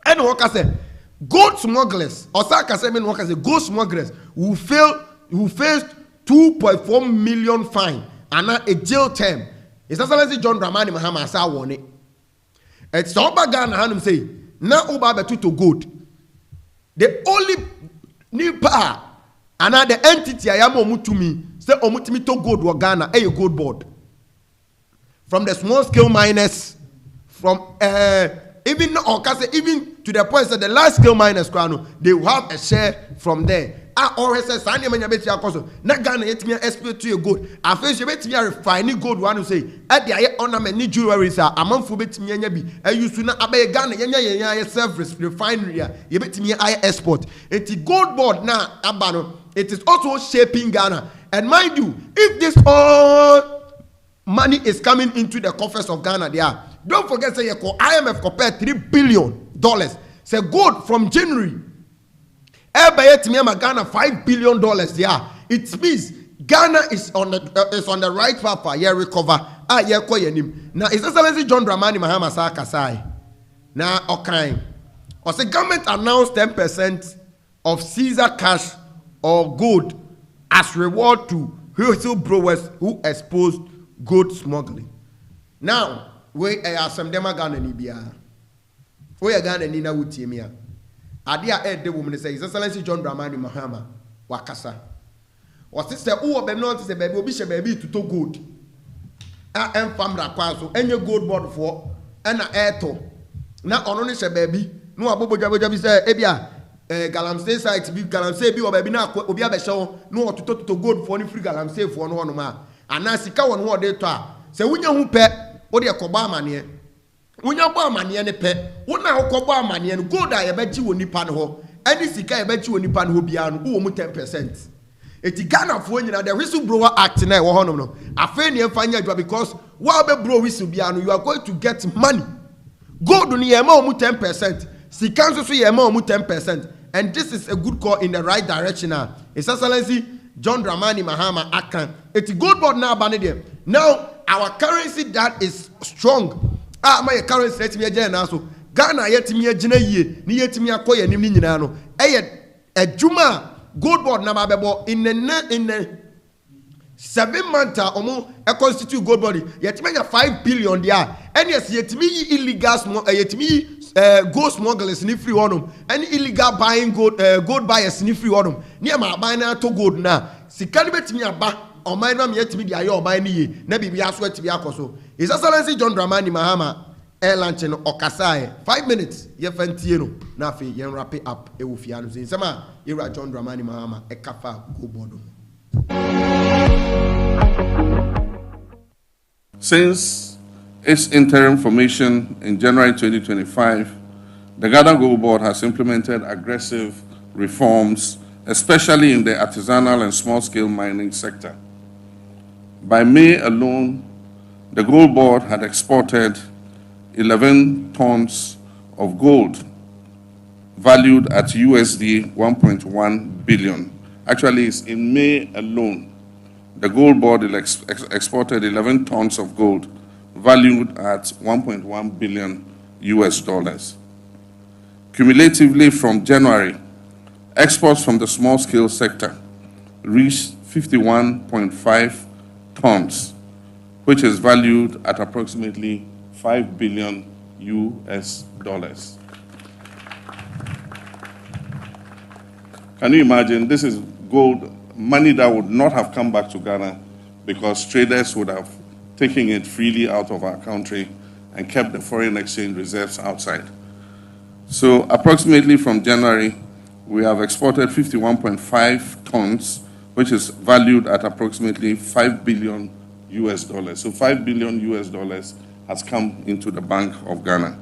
Ene wo ka se gold smugglers, Osaka said, gold smugglers who faced 2.4 million fine and a jail term. It's Excellency John Dramani Mahama sa warn it. It's Oba Ghana Hanum say, na Oba betu to gold. The only new power and the entity I am omutumi say omutumi to gold wa Ghana a gold board. From the small scale miners, from even to the point that the large scale miners they will have a share from there. Or says Sanya Manya Koso, not Ghana yet me export to your gold. I face you bet me a refining gold one who say at the ornament need jewelry among for bet me be a used to not obey Ghana yanya service refinery. You bet me I export. It's gold board now abano. It is also shaping Ghana. And mind you, if this all money is coming into the coffers of Ghana there. Don't forget, say IMF compared $3 billion. Say gold from January. Ghana $5 billion. Yeah, it means Ghana is on the right path. Yeah, recover. Now, it's Excellency John Dramani Mahama Sakasai. Now, okay. Or the government announced 10% of Caesar cash or gold as reward to whistleblowers who exposed gold smuggling. Now, we are some dema Ghana ni bia. We are Ghana ni na wutimia. Adia the woman says, Excellency John Dramani Mahama wakasa. Or sister, who be not say baby, obi she baby to gold. And famra kwaso, any gold board for, and a airto. Now only she baby, no abobo jabi say, ebia, galamsey site, be galamsey be or baby na obi abesho, no to gold for any free galamsey for no one ma. And now sika one word they to. Say, when you pet. Odi akoba amane wonya bo amane ne pe wona akoba amane no gold a yebeji woni pa ne ho ani sika yebeji woni pa ne ho bia no wo mu 10%. Eti Ghana fo nyina the whistleblower act na e wo honom no afa ne emfa nya adwa because wa be blow whistle bia no you are going to get money. Gold no ye ma o mu 10%, sika nso so ye ma o mu 10%. and this is a good call in the right direction. His Excellency John Dramani Mahama Akan. It's gold board now, Banadium. Now, our currency that is strong. My currency let me again also. Ghana yet me a jina ye, ni yet me a koya ni ninano. A Juma gold board na bebo in the 7 months omo a constitute gold body. Yet me 5 billion there. And yes, yet me illegal yet me gold smugglers ni free on and illegal buying gold buyers ni free on near my buying to gold na si can't me aba or my name yet me the ayo buy ni na bi asweat bi akoso. His Excellency John Dramani Mahama airlines in Okasai 5 minutes ye fentieno na fe yen wrap it up e wo fiano sin sama ira John Dramani Mahama e kafa go bodo. Since its interim formation in January 2025, the Ghana Gold Board has implemented aggressive reforms, especially in the artisanal and small-scale mining sector. By May alone, the Gold Board had exported 11 tons of gold valued at USD 1.1 billion. Actually, it's in May alone. The Gold Board exported 11 tons of gold valued at 1.1 billion US dollars. Cumulatively from January, exports from the small-scale sector reached 51.5 tons, which is valued at approximately 5 billion US dollars. Can you imagine? This is gold, money that would not have come back to Ghana because traders would have taken it freely out of our country and kept the foreign exchange reserves outside. So approximately from January, we have exported 51.5 tons, which is valued at approximately 5 billion US dollars. So 5 billion US dollars has come into the Bank of Ghana.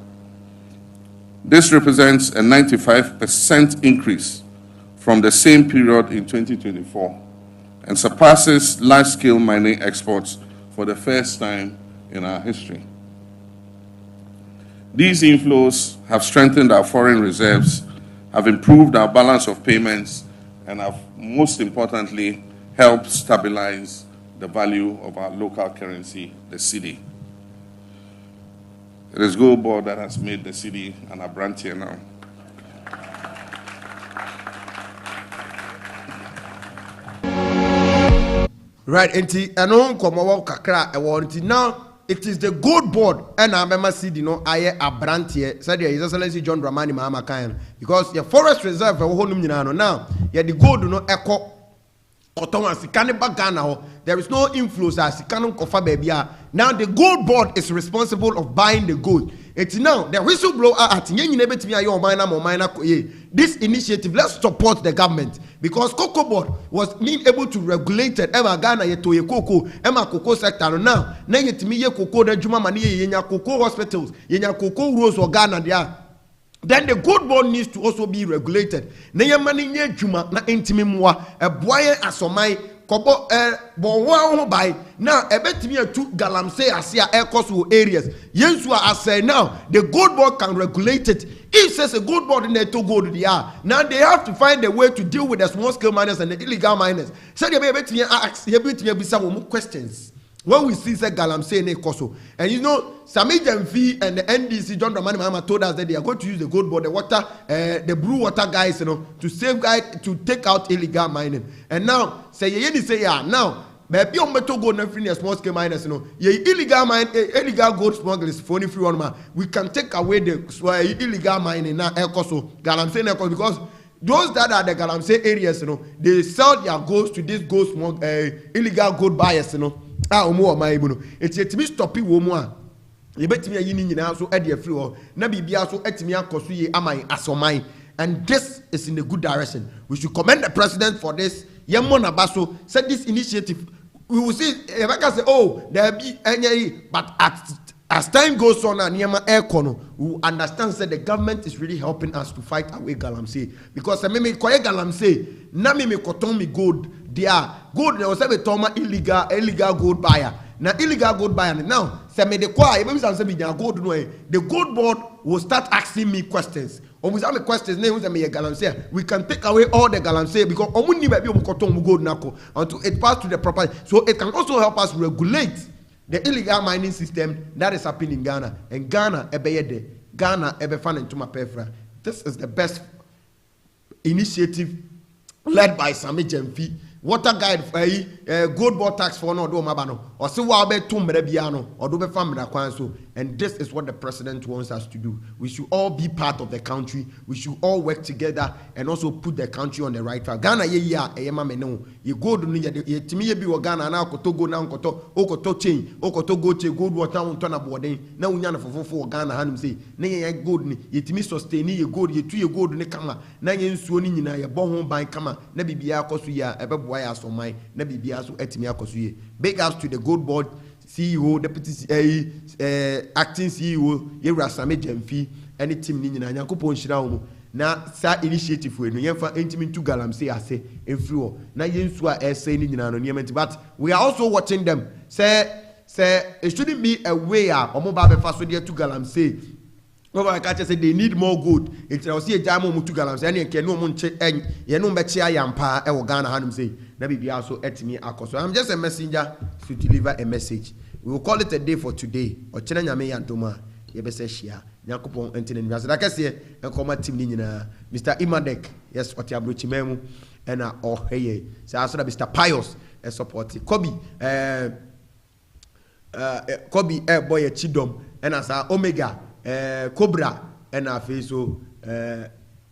This represents a 95% increase from the same period in 2024 and surpasses large-scale mining exports for the first time in our history. These inflows have strengthened our foreign reserves, have improved our balance of payments, and have, most importantly, helped stabilize the value of our local currency, the cedi. It is Gold Board that has made the cedi an abrantier now. Right, enti eno komo kakra e wonti now it is the Gold Board and amema cedi no aye abrantie said His Excellency John Dramani Mahama kan because your forest reserve wo honum nyina no now ye the gold no eko oton asika ne bagana ho there is no inflows asika no kofa bebia. Now the Gold Board is responsible of buying the gold. It's now the whistleblower at nyina betimi aye o mine ko this initiative. Let's support the government because Cocoa Board was being able to regulate it ever Ghana ye to ye cocoa ema cocoa sector now na yetimi ye cocoa da juma mani ye nya cocoa hospitals ye nya cocoa rules or Ghana there. Then the Gold Board needs to also be regulated. Na ye mani nye juma na intimi mwa e boye asomai kobo bon wa by now ebetimi atu galamsey asia aircost areas yensu asay now the Gold Board can regulate it. If says a Gold Board in the to gold they are now they have to find a way to deal with the small scale miners and the illegal miners. So they betimi ask ebetimi bisa wo questions when we see say galamsey ne koso. And you know Sami Jamfi and the NDC John Dramani Mahama told us that they are going to use the Gold Board, the water, the blue water guys, you know, to safeguard, to take out illegal mining. And now, say now, maybe on metal gold and free small scale miners, you know, illegal gold smugglers for free one. We can take away the illegal mining now, Galamsey because those that are the Galamsey areas, you know, they sell their goods to these gold illegal gold buyers, you know. It's yet to be stopping woman. You bet me a union so at the free or Nabibia so etimia kosuye amai asomai. And this is in a good direction. We should commend the president for this. Yamona Baso said this initiative. We will see if I can say, oh, there be any, but as time goes on and Yama Aircono, we will understand that the government is really helping us to fight away Galamsey. Because I mean, Galamsey, Nami me kotomi gold, they are gold, there was a toma illegal gold buyer. Now illegal gold buyer now say me the gold no the Gold Board will start asking me questions. Or without me questions, we can take away all the galamsey because gold until it pass to the proper. So it can also help us regulate the illegal mining system that is happening in Ghana. And Ghana fan into my pefra. This is the best initiative led by Sami Jemfi. Water guide for gold board tax for no do mabano or see what be tum biano or do be family kwanso. And this is what the president wants us to do. We should all be part of the country. We should all work together and also put the country on the right track. Ghana no. You go to ye timi bi wo Ghana na koto go na koto okoto chain okoto go che gold water on turn aboden na unya na fofofo Ghana hanum say na ye gold ni ye timi sustain ye gold ye tu ye gold ni kama na ye nsuo ni nyina ye bo ho ban kama na bibia akoso ya ebeboa ya so man na bibia so etimi akoso ye. Big ups to the gold board CEO, Deputy Acting CEO, Yera Sami Jemfi, any team in Yankopon Shirao. Now, sa initiative for no Yenfa intimate to Galam say I say in fluor. Now Yensua saying in Yemen, but we are also watching them. Say it shouldn't be a way or mobile fast with to Galam say. Over I catch say they need more gold. It's I see a jamo to Galam say and can no munche and Yenu Bechia Yampa or Ghana Hanum say. Maybe be also at me. So I'm just a messenger to deliver a message. We will call it a day for today. Or Chena Yame Yantoma, Yebese Shia, Yakupon, and Tinan. Like I say, a common team Nina, Mr. Imadek, yes, what you Chimemu, and or hey, so I saw Mr. Pius, a support. Kobe, boy, a Chidom, and as Omega, Cobra, and our face, so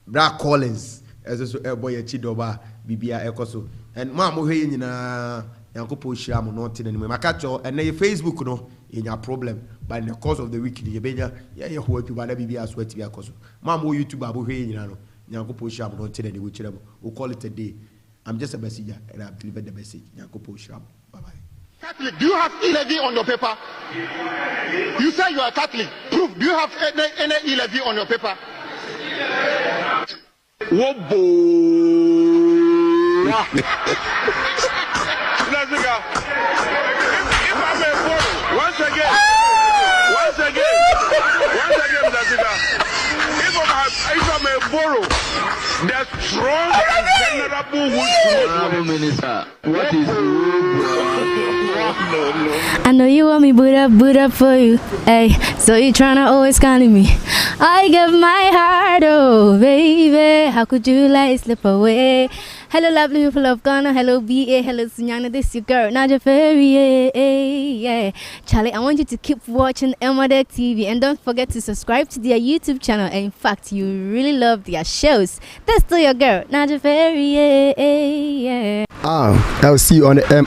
Black Collins, as a boy, a Chidoba, Bibia Ecoso. And Mamma Hayina Yankopo Sham not in anymore. Makacho and then Facebook no in your problem. But in the course of the week, you benya, you work about every as sweat to your cousin. Mamma YouTube Abu Hayina Yankopo Sham not in any which we'll call it a day. I'm just a messenger and I've delivered the message. Yankopo Sham. Bye bye. Catholic, do you have E-levy on your paper? You say you are Catholic. Proof. Do you have any E-levy on your paper? Wobbo. If I may borrow, once again, if I may borrow, the strong and venerable Minister, what is I know you want me Buddha for you. Hey, so you tryna always calling me. I give my heart, oh baby. How could you let it slip away? Hello, lovely people of Ghana. Hello, BA. Hello, Sunyana. This is your girl, Naja Ferry. Yeah. Charlie, I want you to keep watching ETE3 and don't forget to subscribe to their YouTube channel. And in fact, you really love their shows. That's still your girl, Naja Ferry. Yeah. I'll see you on the